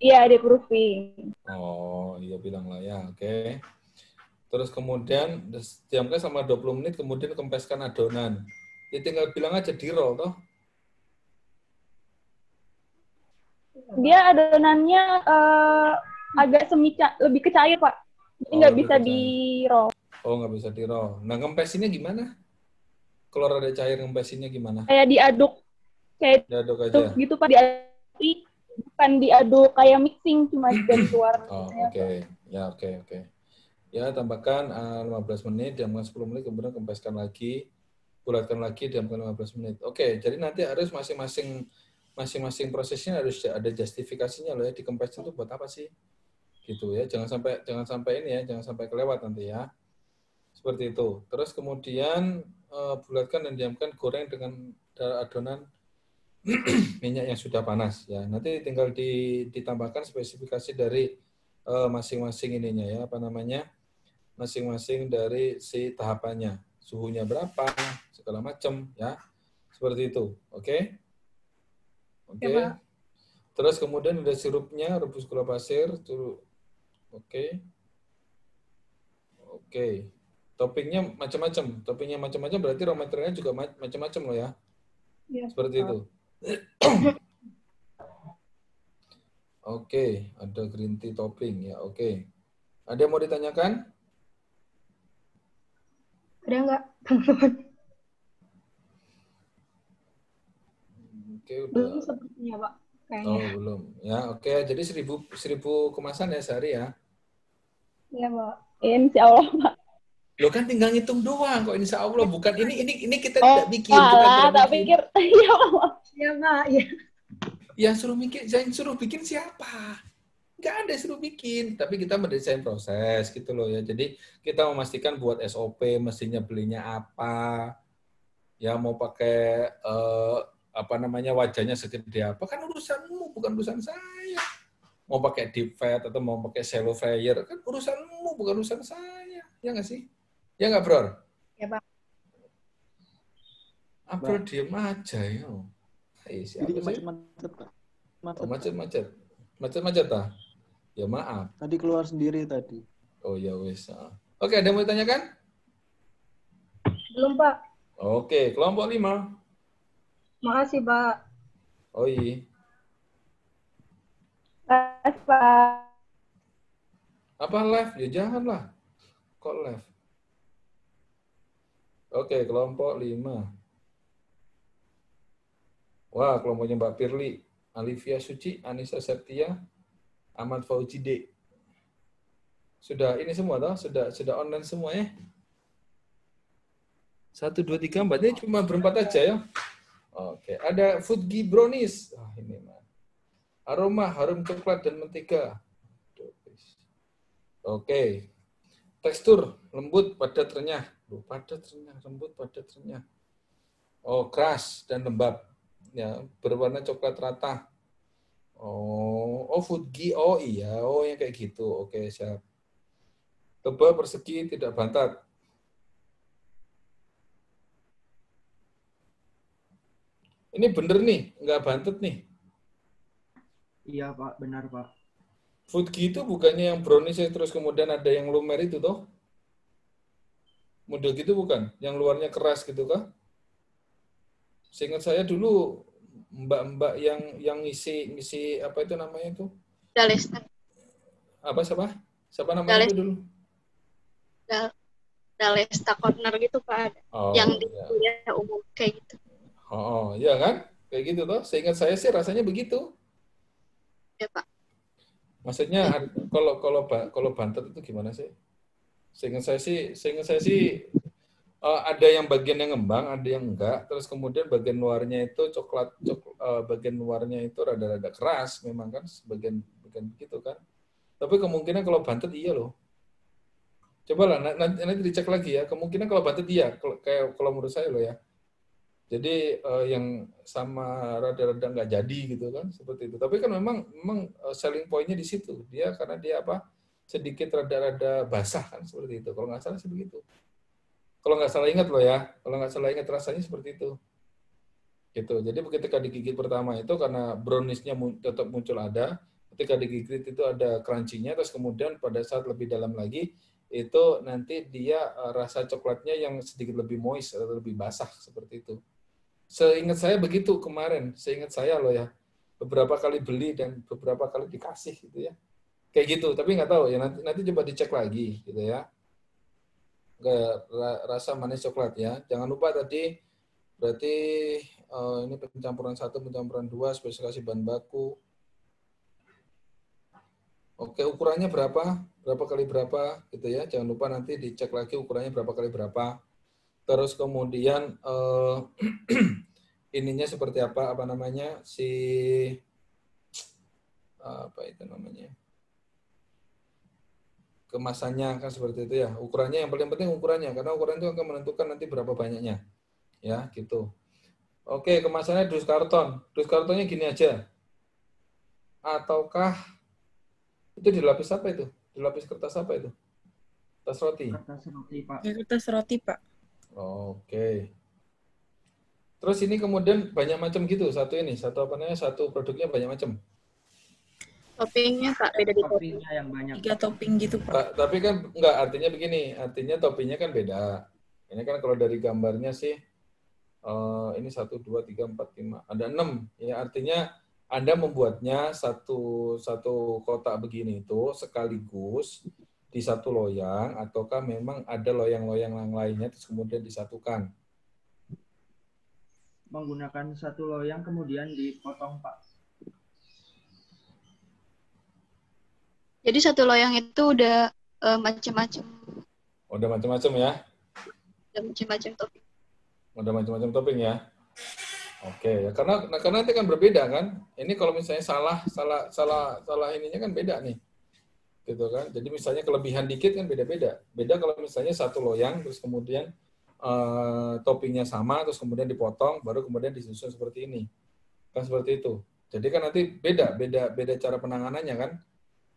Iya, di proofing. Oh, iya bilang lah ya, oke. Terus kemudian diamkan selama 20 menit, kemudian kempeskan adonan. Ya tinggal bilang aja di roll toh. Dia adonannya agak lebih ke cair, Pak. Jadi nggak bisa di roll. Oh, nggak bisa di roll. Nah, ngempesinnya gimana? Kalau ada cair, ngempesinnya gimana? Kayak diaduk aja. Gitu, Pak. Bukan diaduk kayak mixing, cuma dari luar. Oh, oke. Ya, oke. Ya, tambahkan 15 menit, diamkan 10 menit, kemudian kempeskan lagi, bulatkan lagi, diamkan 15 menit. Oke, jadi nanti harus masing-masing prosesnya harus ada justifikasinya loh ya, dikempes itu buat apa sih? Gitu ya, jangan sampai kelewat nanti ya. Seperti itu. Terus kemudian bulatkan dan diamkan, goreng dengan adonan minyak yang sudah panas ya. Nanti tinggal ditambahkan spesifikasi dari masing-masing ininya ya, masing-masing dari si tahapannya, suhunya berapa, segala macam ya, seperti itu, oke? Terus kemudian ada sirupnya, rebus gula pasir, oke. Toppingnya macam-macam, berarti raw materialnya juga macam-macam loh ya, seperti itu. Oke, ada green tea topping ya, oke. Ada yang mau ditanyakan? Ada nggak, teman-teman? Oke, udah. Belum sepertinya, Pak. Kayaknya. Oh, belum. Ya, oke. Jadi 1.000 kemasan ya sehari ya? Iya, Pak. Insya Allah, Pak. Lo kan tinggal ngitung doang kok, insya Allah. Bukan ini kita tidak bikin. Tak pikir. Iya, Pak. Iya, Pak. Iya. Yang suruh bikin siapa? Nggak ada suruh bikin, tapi kita mendesain proses gitu loh ya. Jadi kita memastikan buat SOP mestinya belinya apa, ya mau pakai wajahnya segede apa, kan urusanmu bukan urusan saya. Mau pakai deep fat atau mau pakai shallow fryer kan urusanmu bukan urusan saya, ya nggak sih? Ya nggak, Bro? Ya, Pak. Bro diem aja ya. Siapa sih? Macet ah? Ya maaf. Tadi keluar sendiri tadi. Oh ya wes. Oke, ada yang mau ditanyakan? Belum, Pak. Oke, kelompok 5. Makasih, Pak. Oh iya. Makasih, Pak. Apa live? Ya janganlah. Kok live? Oke, kelompok 5. Wah, kelompoknya Mbak Pirli, Alivia Suci, Anissa Septia, Ahmad Fauzi D. Sudah ini semua toh? Sudah online semua ya? 1, 2, 3, 4. Ini cuma berempat aja ya. Oke, ada Foodgi Brownies. Ini mah. Aroma harum coklat dan mentega. Oke. Tekstur lembut, padat, renyah. Padat, renyah, lembut, padat, renyah. Oh, keras dan lembab. Ya, berwarna coklat rata. Oh, Foodgi. Oh iya, yang kayak gitu. Oke, siap. Tebal, persegi, tidak bantat. Ini bener nih, nggak bantet nih. Iya Pak, benar Pak. Foodgi itu bukannya yang brownies terus kemudian ada yang lumer itu toh? Model gitu bukan? Yang luarnya keras gitu kah? Seingat saya dulu mbak-mbak yang ngisi apa itu namanya itu? Dalesta. Apa siapa namanya itu dulu? Dalesta Corner gitu Pak. Yang di kuliah umum kayak gitu. Oh, ya kan? Kayak gitu toh. Seingat saya sih rasanya begitu. Ya, Pak. Maksudnya kalau bantet itu gimana sih? Seingat saya sih ada yang bagian yang ngembang, ada yang enggak. Terus kemudian bagian luarnya itu coklat bagian luarnya itu rada-rada keras memang kan sebagian begitu kan. Tapi kemungkinan kalau bantet iya loh. Cobalah nanti dicek lagi ya. Kemungkinan kalau bantet iya kalau menurut saya loh ya. Jadi yang sama rada-rada nggak jadi gitu kan seperti itu. Tapi kan memang selling point-nya di situ. Karena dia sedikit rada-rada basah kan seperti itu. Kalau nggak salah sih begitu. Kalau nggak salah ingat loh ya. Kalau nggak salah ingat rasanya seperti itu. Gitu. Jadi ketika digigit pertama itu karena brownies-nya tetap muncul ada. Ketika digigit itu ada crunchy-nya. Terus kemudian pada saat lebih dalam lagi itu nanti dia rasa coklatnya yang sedikit lebih moist atau lebih basah seperti itu. Seingat saya begitu kemarin, seingat saya loh ya. Beberapa kali beli dan beberapa kali dikasih gitu ya. Kayak gitu, tapi nggak tahu ya nanti coba dicek lagi gitu ya. Rasa manis coklat ya. Jangan lupa tadi berarti ini pencampuran 1, pencampuran 2, spesifikasi bahan baku. Oke, ukurannya berapa? Berapa kali berapa gitu ya. Jangan lupa nanti dicek lagi ukurannya berapa kali berapa. Terus kemudian ininya seperti apa namanya apa itu namanya kemasannya kan seperti itu ya. Ukurannya yang paling penting ukurannya karena ukuran itu akan menentukan nanti berapa banyaknya ya gitu. Oke, kemasannya dus karton. Dus kartonnya gini aja. Ataukah itu dilapis apa itu? Dilapis kertas apa itu? Kertas roti. Kertas roti Pak. Ya, kertas roti Pak. Oke. Terus ini kemudian banyak macam gitu. Satu produknya banyak macam. Toppingnya Pak, beda di toppingnya yang banyak. 3 topping gitu Pak. Tapi kan enggak, artinya begini. Artinya toppingnya kan beda. Ini kan kalau dari gambarnya sih ini 1, 2, 3, 4, 5. Ada 6. Ya, artinya Anda membuatnya satu kotak begini itu sekaligus di satu loyang, ataukah memang ada loyang-loyang yang lainnya terus kemudian disatukan? Menggunakan satu loyang kemudian dipotong Pak. Jadi satu loyang itu udah macam-macam. Udah macam-macam ya? Udah macam-macam topping. Udah macam-macam topping ya? Oke, ya karena nanti kan berbeda kan? Ini kalau misalnya salah ininya kan beda nih. Gitu kan. Jadi misalnya kelebihan dikit kan beda-beda. Beda kalau misalnya satu loyang terus kemudian toppingnya sama terus kemudian dipotong baru kemudian disusun seperti ini. Kan seperti itu. Jadi kan nanti beda cara penanganannya kan?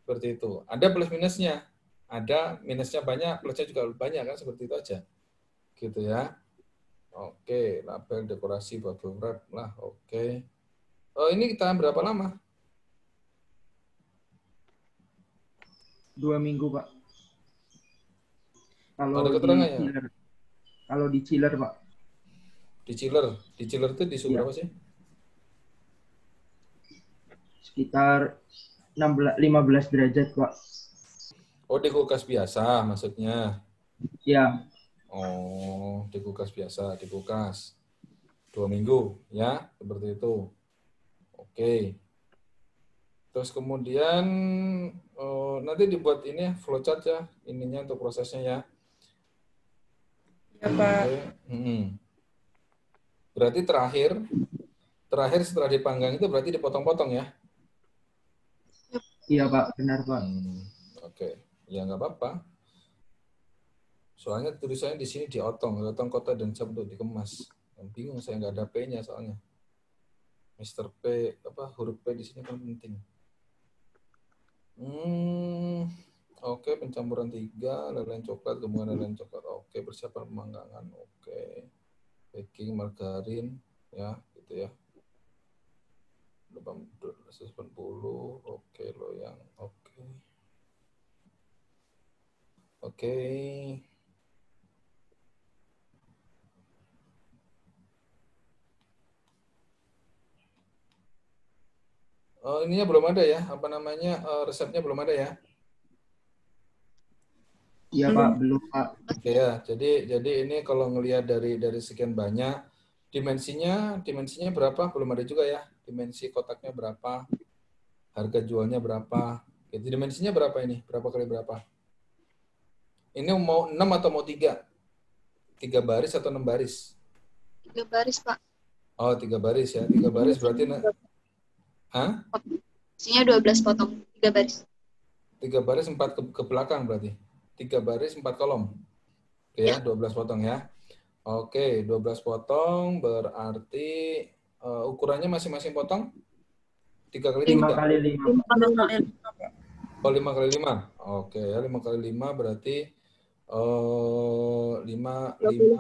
Seperti itu. Ada plus minusnya. Ada minusnya banyak, plusnya juga banyak kan seperti itu aja. Gitu ya. Oke, label dekorasi bubble wrap lah. Oke. Oh, ini kita berapa lama? 2 minggu, Pak. Kalau di chiller, Pak. Di chiller itu di suhu berapa sih? Sekitar 15 derajat, Pak. Oh, di kulkas biasa maksudnya? Iya. Oh, di kulkas biasa, di kulkas. 2 minggu, ya, seperti itu. Oke. Terus kemudian nanti dibuat ini flowchart ya, ininya untuk prosesnya ya. Ya, Pak. Oke. Berarti terakhir setelah dipanggang itu berarti dipotong-potong ya? Iya Pak, benar Pak. Oke, ya nggak apa-apa. Soalnya tulisannya di sini diotong kota dan jam untuk dikemas. Yang bingung saya nggak ada P-nya soalnya. Mr. P, huruf P di sini kan penting. Oke, pencampuran 3, lelehan coklat, gabungan lelehan coklat. Oke, persiapan pemanggangan. Oke. Baking, margarin, ya, gitu ya. 180, oke, loyang, oke. Oke. Ininya belum ada ya, resepnya belum ada ya? Iya Pak, belum Pak. Oke ya, jadi ini kalau ngelihat dari sekian banyak, dimensinya berapa? Belum ada juga ya. Dimensi kotaknya berapa? Harga jualnya berapa? Jadi dimensinya berapa ini? Berapa kali berapa? Ini mau 6 atau mau 3? 3 baris atau 6 baris? 3 baris, Pak. Oh, 3 baris ya. 3 baris berarti... Hah? Isinya 12 potong, 3 baris. 3 baris 4 ke belakang berarti. 3 baris 4 kolom. Oke ya, 12 potong ya. Oke, 12 potong berarti ukurannya masing-masing potong 3 kali 5 kali 5. 5 Oh, 5 kali 5. Oke ya, 5 kali 5 berarti 20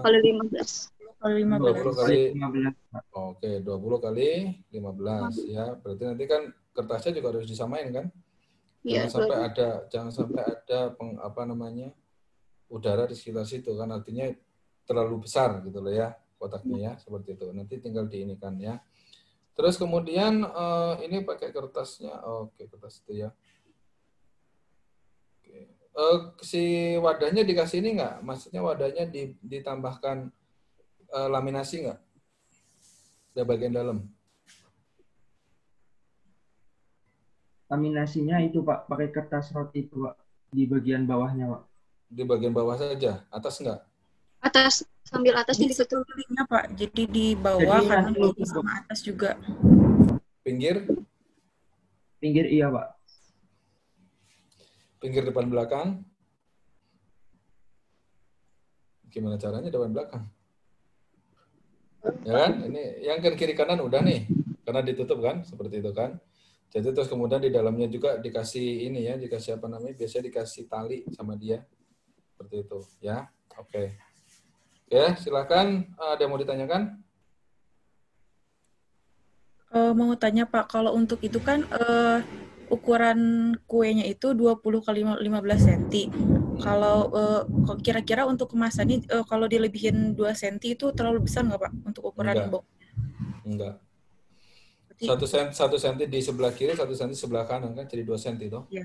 kali 15. 20 kali 15. Oke, 20 kali 15 ya. Berarti nanti kan kertasnya juga harus disamain kan? Jangan sampai ada udara di sekitar situ kan, artinya terlalu besar gitu loh ya kotaknya ya, seperti itu. Nanti tinggal diinikan ya. Terus kemudian ini pakai kertasnya. Oke, kertas itu ya. Oke. Si wadahnya dikasih ini nggak? Maksudnya wadahnya ditambahkan laminasi nggak? Di bagian dalam. Laminasinya itu Pak, pakai kertas roti itu Pak, di bagian bawahnya Pak. Di bagian bawah saja, atas enggak? Atas, sambil atas di sekelilingnya Pak, jadi di bawah kanan kiri sama atas juga. Pinggir? Pinggir iya Pak. Pinggir depan belakang? Gimana caranya depan belakang? Ya kan? Ini yang kan kiri kanan udah nih, karena ditutup kan, seperti itu kan. Jadi terus kemudian di dalamnya juga dikasih ini ya, dikasih apa namanya? Biasanya dikasih tali sama dia. Seperti itu, ya. Oke. Ya, silakan. Ada yang mau ditanyakan? Mau tanya Pak, kalau untuk itu kan ukuran kuenya itu 20 kali 15 cm. Kalau kira-kira untuk kemasannya kalau dilebihin 2 cm itu terlalu besar nggak Pak untuk ukuran box? Enggak. 1 cm di sebelah kiri, 1 cm sebelah kanan kan, jadi 2 cm itu. Iya.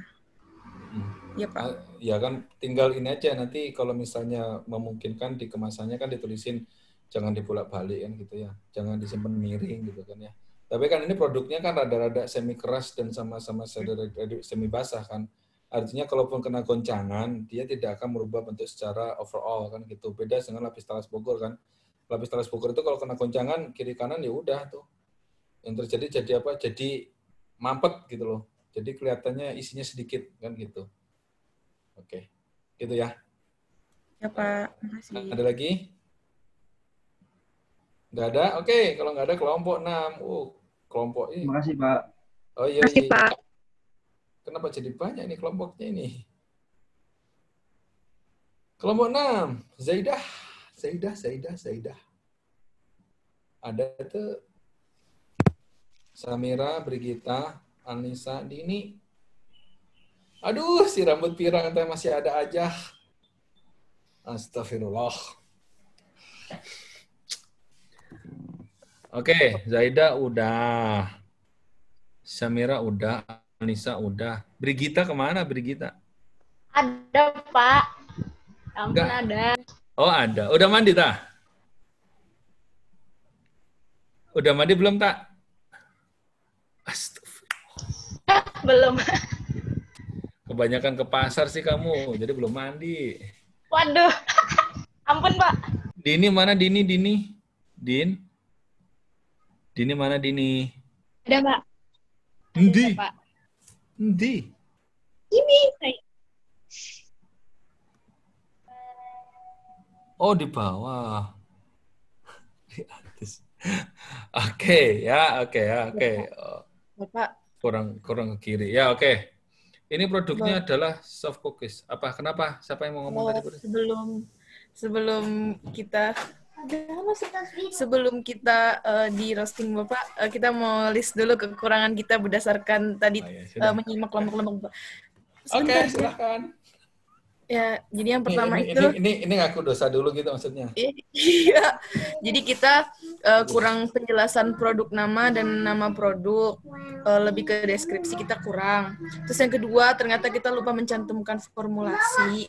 Iya Pak. Ya kan, tinggal ini aja nanti kalau misalnya memungkinkan di kemasannya kan ditulisin jangan dibulak-balik kan gitu ya, jangan disimpan miring gitu kan ya. Tapi kan ini produknya kan rada-rada semi keras dan sama-sama semi basah kan. Artinya kalaupun kena goncangan, dia tidak akan merubah bentuk secara overall kan gitu. Beda dengan lapis talas Bogor kan. Lapis talas Bogor itu kalau kena goncangan kiri kanan ya udah tuh. Yang terjadi jadi apa? Jadi mampet gitu loh. Jadi kelihatannya isinya sedikit kan gitu. Oke, gitu ya. Ya Pak, makasih. Ada lagi? Nggak ada? Oke, kalau nggak ada kelompok 6. Kelompok ini. Makasih Pak. Oh iya. Makasih Pak. Kenapa jadi banyak nih kelompoknya ini? Kelompok 6. Zaidah. Ada tuh Samira, Brigita, Anissa, Dini. Aduh, si rambut pirang teh masih ada aja. Astagfirullah. Oke, Zaidah udah. Samira udah. Anissa udah. Brigita kemana, Brigita? Ada, Pak. Ampun, ada. Oh, ada. Udah mandi, tah? Udah mandi belum, Tak? Astagfirullah. Belum. Kebanyakan ke pasar sih kamu, jadi belum mandi. Waduh. Ampun, Pak. Dini mana Dini? Din? Dini mana Dini? Ada, Pak. Endi? Pak. Endi? Ini saya. Oh, di bawah. Di atas. Oke. Bapak. Kurang ke kiri. Ya, oke. Ini produknya adalah soft cookies. Apa? Kenapa? Siapa yang mau ngomong tadi? Sebelum kita di roasting Bapak, kita mau list dulu kekurangan kita berdasarkan tadi menyimak kelompok-kelompok. Oke, silakan. Ya, jadi yang pertama itu ini ngaku dosa dulu gitu maksudnya. Iya. Jadi kita kurang penjelasan produk nama dan nama produk, lebih ke deskripsi kita kurang. Terus yang kedua, ternyata kita lupa mencantumkan formulasi.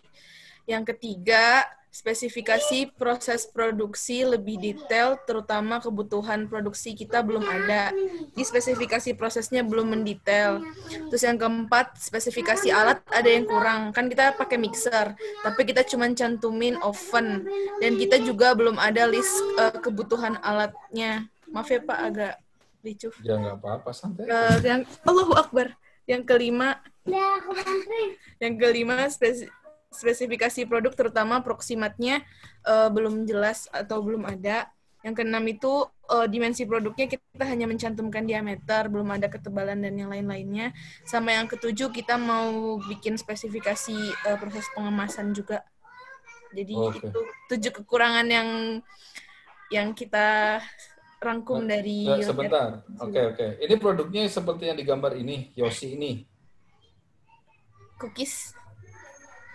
Yang ketiga, spesifikasi proses produksi lebih detail, terutama kebutuhan produksi kita belum ada. Di spesifikasi prosesnya belum mendetail. Terus yang keempat, spesifikasi alat ada yang kurang. Kan kita pakai mixer, tapi kita cuma cantumin oven. Dan kita juga belum ada list kebutuhan alatnya. Maaf ya Pak, agak ricuh. Ya nggak apa-apa, santai. Allahu Akbar. Yang kelima, spesifikasi produk terutama proximatnya belum jelas atau belum ada. Yang keenam itu dimensi produknya kita hanya mencantumkan diameter, belum ada ketebalan dan yang lain-lainnya. Sama yang ketujuh kita mau bikin spesifikasi proses pengemasan juga. Jadi itu 7 kekurangan yang kita rangkum dari sebentar. Oke. Ini produknya seperti yang digambar ini, Yosi ini.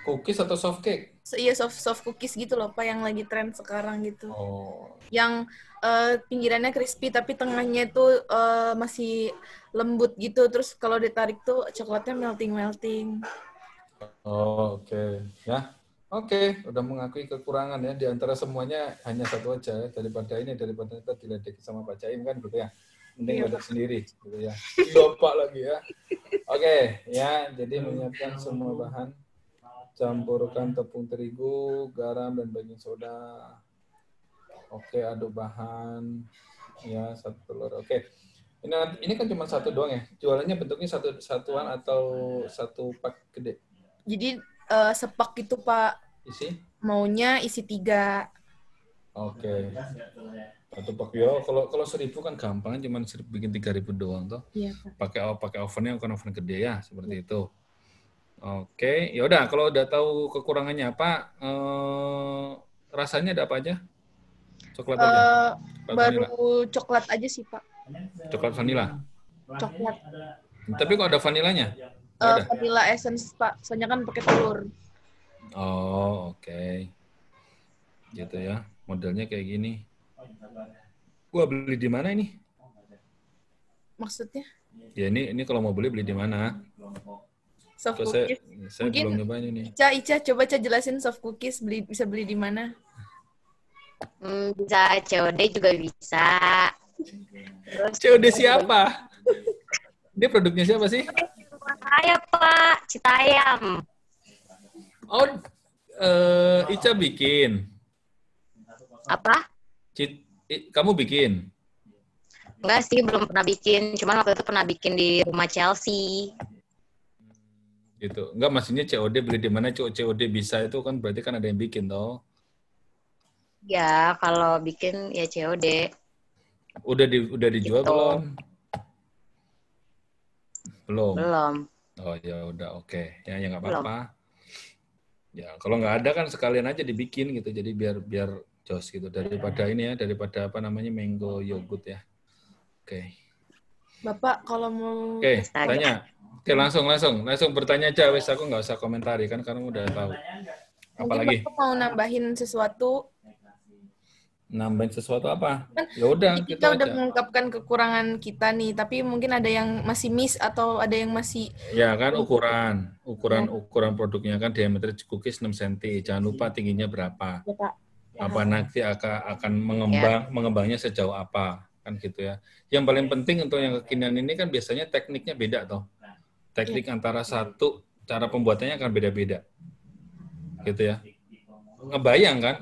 Cookies atau soft cake? Iya, soft cookies gitu loh, Pak, yang lagi tren sekarang gitu. Oh. Yang pinggirannya crispy, tapi tengahnya itu masih lembut gitu. Terus kalau ditarik tuh coklatnya melting. Oh, oke. Ya, oke. Udah mengakui kekurangan ya. Di antara semuanya hanya satu aja. Daripada kita diledek sama Pak Caim kan gitu ya. Mending ada sendiri gitu ya. Bapak lagi ya. Oke, ya. Jadi menyiapkan semua bahan. Campurkan tepung terigu, garam, dan baking soda. Oke, aduk bahan. Ya, 1 telur. Oke. Ini kan cuma 1 doang ya? Jualannya bentuknya satuan atau 1 pak gede? Jadi, sepak itu, Pak. Isi? Maunya isi 3. Oke. 1 pak. Ya, kalau 1.000 kan gampang. Cuma bikin 3.000 doang, toh. Iya, Pak. Pakai ovennya, bukan oven gede ya. Seperti itu. Oke, ya udah kalau udah tahu kekurangannya apa, rasanya ada apa aja? Coklat aja. Baru coklat aja sih, Pak. Coklat vanila. Coklat. Tapi kok ada vanilanya? Vanilla essence, Pak. Soalnya kan pakai telur. Oh, oke. Gitu ya. Modelnya kayak gini. Gua beli di mana ini? Maksudnya? Ya ini kalau mau beli di mana? Soft cookies. Saya belum nyobain ini. Ica, coba jelasin soft cookies bisa beli di mana? Bisa COD juga bisa. Terus COD siapa? Dia produknya siapa sih? Saya Pak, Citayam. Oh, Ica bikin. Apa? Kamu bikin? Enggak sih, belum pernah bikin. Cuman waktu itu pernah bikin di rumah Chelsea. Gitu. Enggak, maksudnya COD beli di mana? COD bisa itu kan berarti kan ada yang bikin toh. Ya, kalau bikin ya COD. Udah dijual gitu. Belum? Belum. Oh ya udah, oke. Ya enggak apa-apa. Ya, kalau nggak ada kan sekalian aja dibikin gitu. Jadi biar jos gitu daripada ini ya, daripada apa namanya mango yogurt ya. Oke. Bapak kalau mau tanya. Oke, langsung bertanya aja, wes aku nggak usah komentari kan karena udah tahu. Apalagi? Bapak mau nambahin sesuatu? Nambahin sesuatu apa? Ya udah. Kita udah mengungkapkan kekurangan kita nih, tapi mungkin ada yang masih miss atau ada yang masih. Ya kan ukuran produknya kan diameter cookies 6 cm. Jangan lupa tingginya berapa. Ya, Pak. Apa nanti akan mengembangnya sejauh apa? kan gitu ya. Yang paling penting untuk yang kekinian ini kan biasanya tekniknya beda toh. Teknik antara satu, cara pembuatannya akan beda-beda. Gitu ya. Ngebayang kan,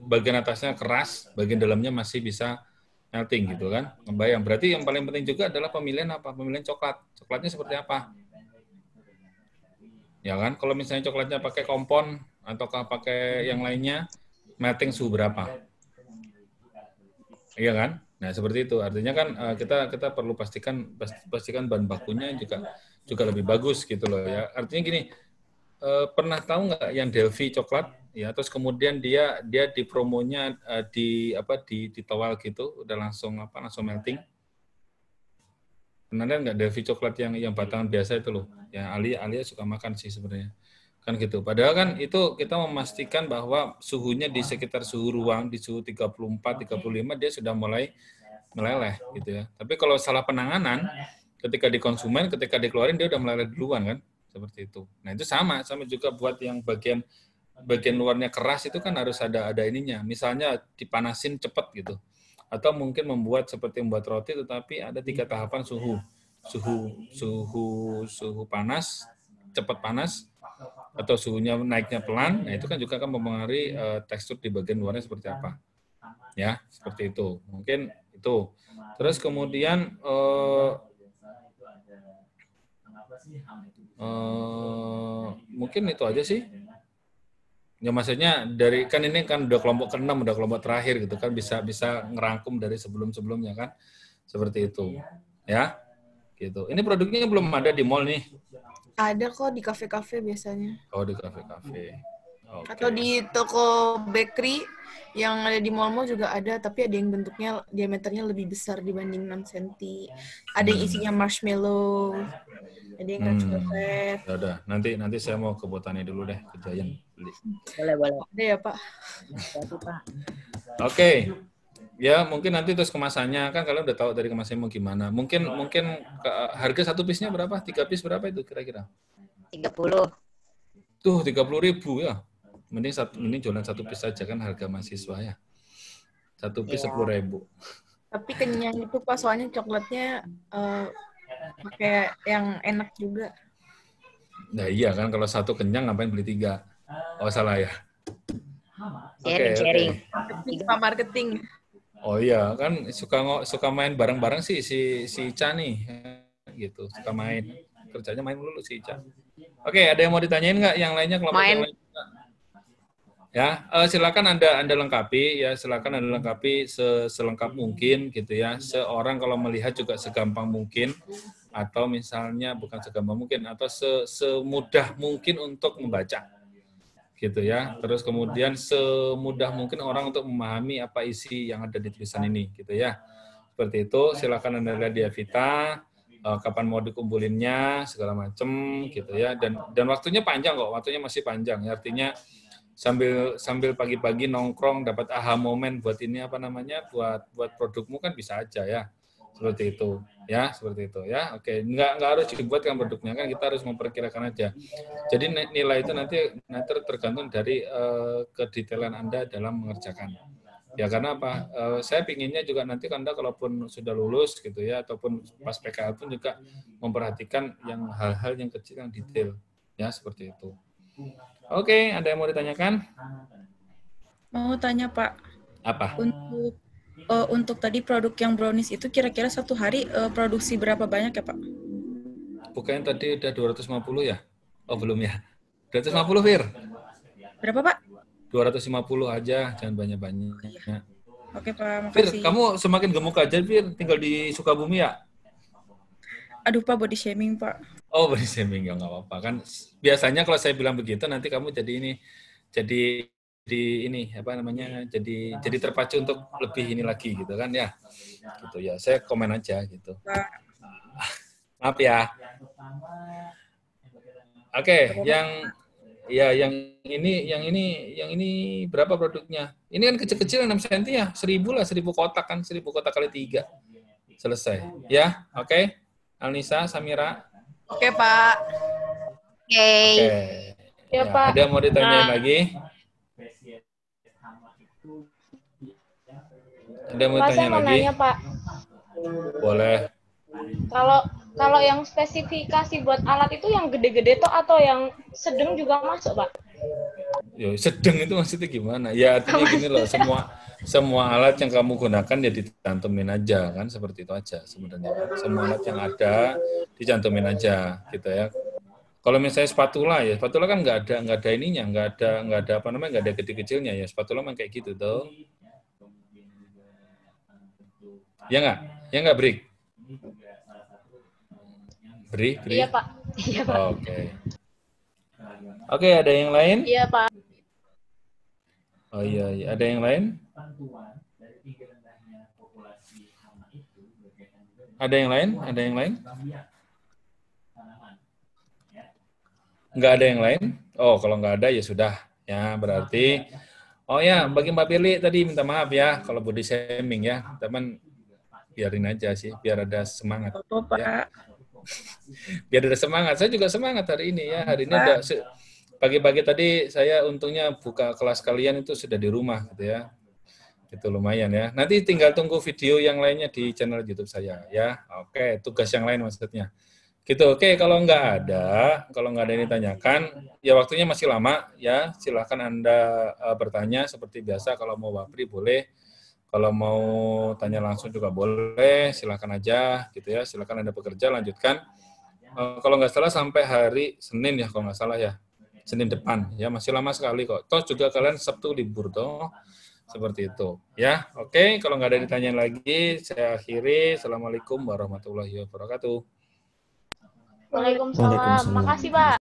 bagian atasnya keras, bagian dalamnya masih bisa melting gitu kan. Ngebayang. Berarti yang paling penting juga adalah pemilihan apa? Pemilihan coklat. Coklatnya seperti apa? Ya kan, kalau misalnya coklatnya pakai kompon ataukah pakai yang lainnya, melting suhu berapa? Iya kan? Nah, seperti itu. Artinya kan kita perlu pastikan bahan bakunya juga lebih bagus gitu loh ya. Artinya gini, pernah tahu nggak yang Delphi coklat ya, terus kemudian dia di promonya di towel gitu, udah langsung melting. Pernah lihat nggak Delphi coklat yang batangan biasa itu loh? Ya Alia suka makan sih sebenarnya. Kan gitu. Padahal kan itu kita memastikan bahwa suhunya di sekitar suhu ruang di suhu 34, 35 dia sudah mulai meleleh gitu ya. Tapi kalau salah penanganan ketika di konsumen, ketika dikeluarin dia udah meleleh duluan kan, seperti itu. Nah, itu sama juga buat yang bagian luarnya keras itu kan harus ada ininya. Misalnya dipanasin cepat gitu. Atau mungkin membuat roti tetapi ada 3 tahapan suhu panas, cepat panas, atau suhunya naiknya pelan. Nah, itu kan juga akan mempengaruhi tekstur di bagian luarnya seperti apa. Ya, seperti itu. Mungkin itu. Terus kemudian mungkin itu aja sih. Ya maksudnya dari kan ini kan udah kelompok ke-6, udah kelompok terakhir gitu kan, bisa ngerangkum dari sebelum-sebelumnya kan. Seperti itu. Ya. Gitu. Ini produknya belum ada di mall nih. Ada kok di kafe-kafe biasanya. Oh, di kafe-kafe. Okay. Atau di toko bakery yang ada di mall-mall juga ada, tapi ada yang bentuknya diameternya lebih besar dibanding 6 cm. Ada yang isinya marshmallow, ada yang coklat. Ya udah, nanti saya mau ke Botani dulu deh, ke Giant beli. Boleh. Ada ya, Pak? Oke. Ya, mungkin nanti terus kemasannya kan kalian udah tahu dari kemasannya mau gimana. Mungkin harga satu piece-nya berapa? 3 piece berapa itu kira-kira? 30. Tuh, 30.000 ya. Mending jualan satu piece saja kan harga mahasiswa ya. Satu piece 10.000. Tapi kenyang itu Pak, soalnya coklatnya pakai yang enak juga. Nah iya kan, kalau satu kenyang ngapain beli 3? Oh salah ya. Sharing. Marketing. Oh iya, kan suka main bareng-bareng sih si Ica nih, gitu. Suka main, kerjanya main dulu si Ica. Oke, ada yang mau ditanyain nggak? Yang lainnya kelompok yang lain? Ya, silakan Anda lengkapi ya, silakan Anda lengkapi selengkap mungkin gitu ya. Seorang kalau melihat juga segampang mungkin, atau misalnya bukan segampang mungkin, atau semudah mungkin untuk membaca. Gitu ya. Terus kemudian semudah mungkin orang untuk memahami apa isi yang ada di tulisan ini gitu ya. Seperti itu, silakan Anda lihat di Avita, kapan mau dikumpulinnya segala macam gitu ya. Dan waktunya panjang kok, waktunya masih panjang ya. Artinya sambil pagi-pagi nongkrong dapat aha momen buat ini buat produkmu kan bisa aja ya. Seperti itu ya, seperti itu ya. Oke, nggak harus dibuatkan produknya kan, kita harus memperkirakan aja. Jadi nilai itu nanti tergantung dari kedetailan Anda dalam mengerjakan. Ya karena apa? Saya pinginnya juga nanti Anda kalaupun sudah lulus gitu ya, ataupun pas PKL pun juga memperhatikan yang hal-hal yang kecil yang detail ya, seperti itu. Oke, ada yang mau ditanyakan? Mau tanya Pak. Apa? Untuk tadi produk yang brownies itu kira-kira satu hari produksi berapa banyak ya Pak? Bukannya tadi udah 250 ya? Oh belum ya? 250 Fir? Berapa Pak? 250 aja, jangan banyak-banyak. Oh, iya. Oke Pak, Fir, makasih. kamu semakin gemuk aja Fir, tinggal di Sukabumi ya? Aduh Pak, body shaming Pak. Oh body shaming, ya nggak apa-apa. Kan biasanya kalau saya bilang begitu nanti kamu jadi terpacu untuk lebih ini lagi gitu kan ya, gitu ya. Saya komen aja gitu. Maaf ya. Oke, yang ini berapa produknya? Ini kan kecil-kecil 6 cm ya, 1000 lah, 1000 kotak kan, 1000 kotak kali 3 selesai ya. Oke, Alnisa, Samira. Oke Pak. Oke. Ya Pak. Ada mau ditanyain lagi? Ada mau Pak, tanya saya mau lagi? nanya Pak. Boleh. Kalau yang spesifikasi buat alat itu yang gede-gede toh atau yang sedang juga masuk, Pak? Yo, sedang itu maksudnya gimana? Ya artinya gini loh, semua alat yang kamu gunakan ya dicantumin aja kan, seperti itu aja sebenarnya. Semua alat yang ada dicantumin aja gitu ya. Kalau misalnya spatula ya, spatula kan nggak ada ininya, nggak ada apa namanya, nggak ada kecil-kecilnya ya. Spatula memang kayak gitu tuh. Ya nggak, Brik? Bri? Iya, Pak. Iya, Pak. Oke, ada yang lain? Iya, Pak. Oh iya, ada yang lain? Ada yang lain? Ada yang lain? Nggak ada yang lain? Oh, kalau nggak ada ya sudah. Ya, berarti. Oh ya, bagi Mbak Pirly tadi minta maaf ya kalau body shaming ya. Teman biarin aja sih, biar ada semangat. Ya. Biar ada semangat. Saya juga semangat hari ini ya. Hari ini udah pagi-pagi tadi saya untungnya buka kelas kalian itu sudah di rumah gitu ya. Itu lumayan ya. Nanti tinggal tunggu video yang lainnya di channel YouTube saya ya. Oke, tugas yang lain maksudnya. Gitu. Oke, kalau nggak ada yang ditanyakan, ya waktunya masih lama ya. Silakan Anda bertanya seperti biasa. Kalau mau wapri boleh. Kalau mau tanya langsung juga boleh, silakan aja gitu ya. Silakan Anda bekerja, lanjutkan. Kalau nggak salah sampai hari Senin ya, kalau nggak salah ya. Senin depan ya, masih lama sekali kok. Toh juga kalian Sabtu libur toh. Seperti itu ya. Oke, kalau nggak ada ditanyain lagi, saya akhiri. Assalamualaikum warahmatullahi wabarakatuh. Waalaikumsalam. Makasih, Pak.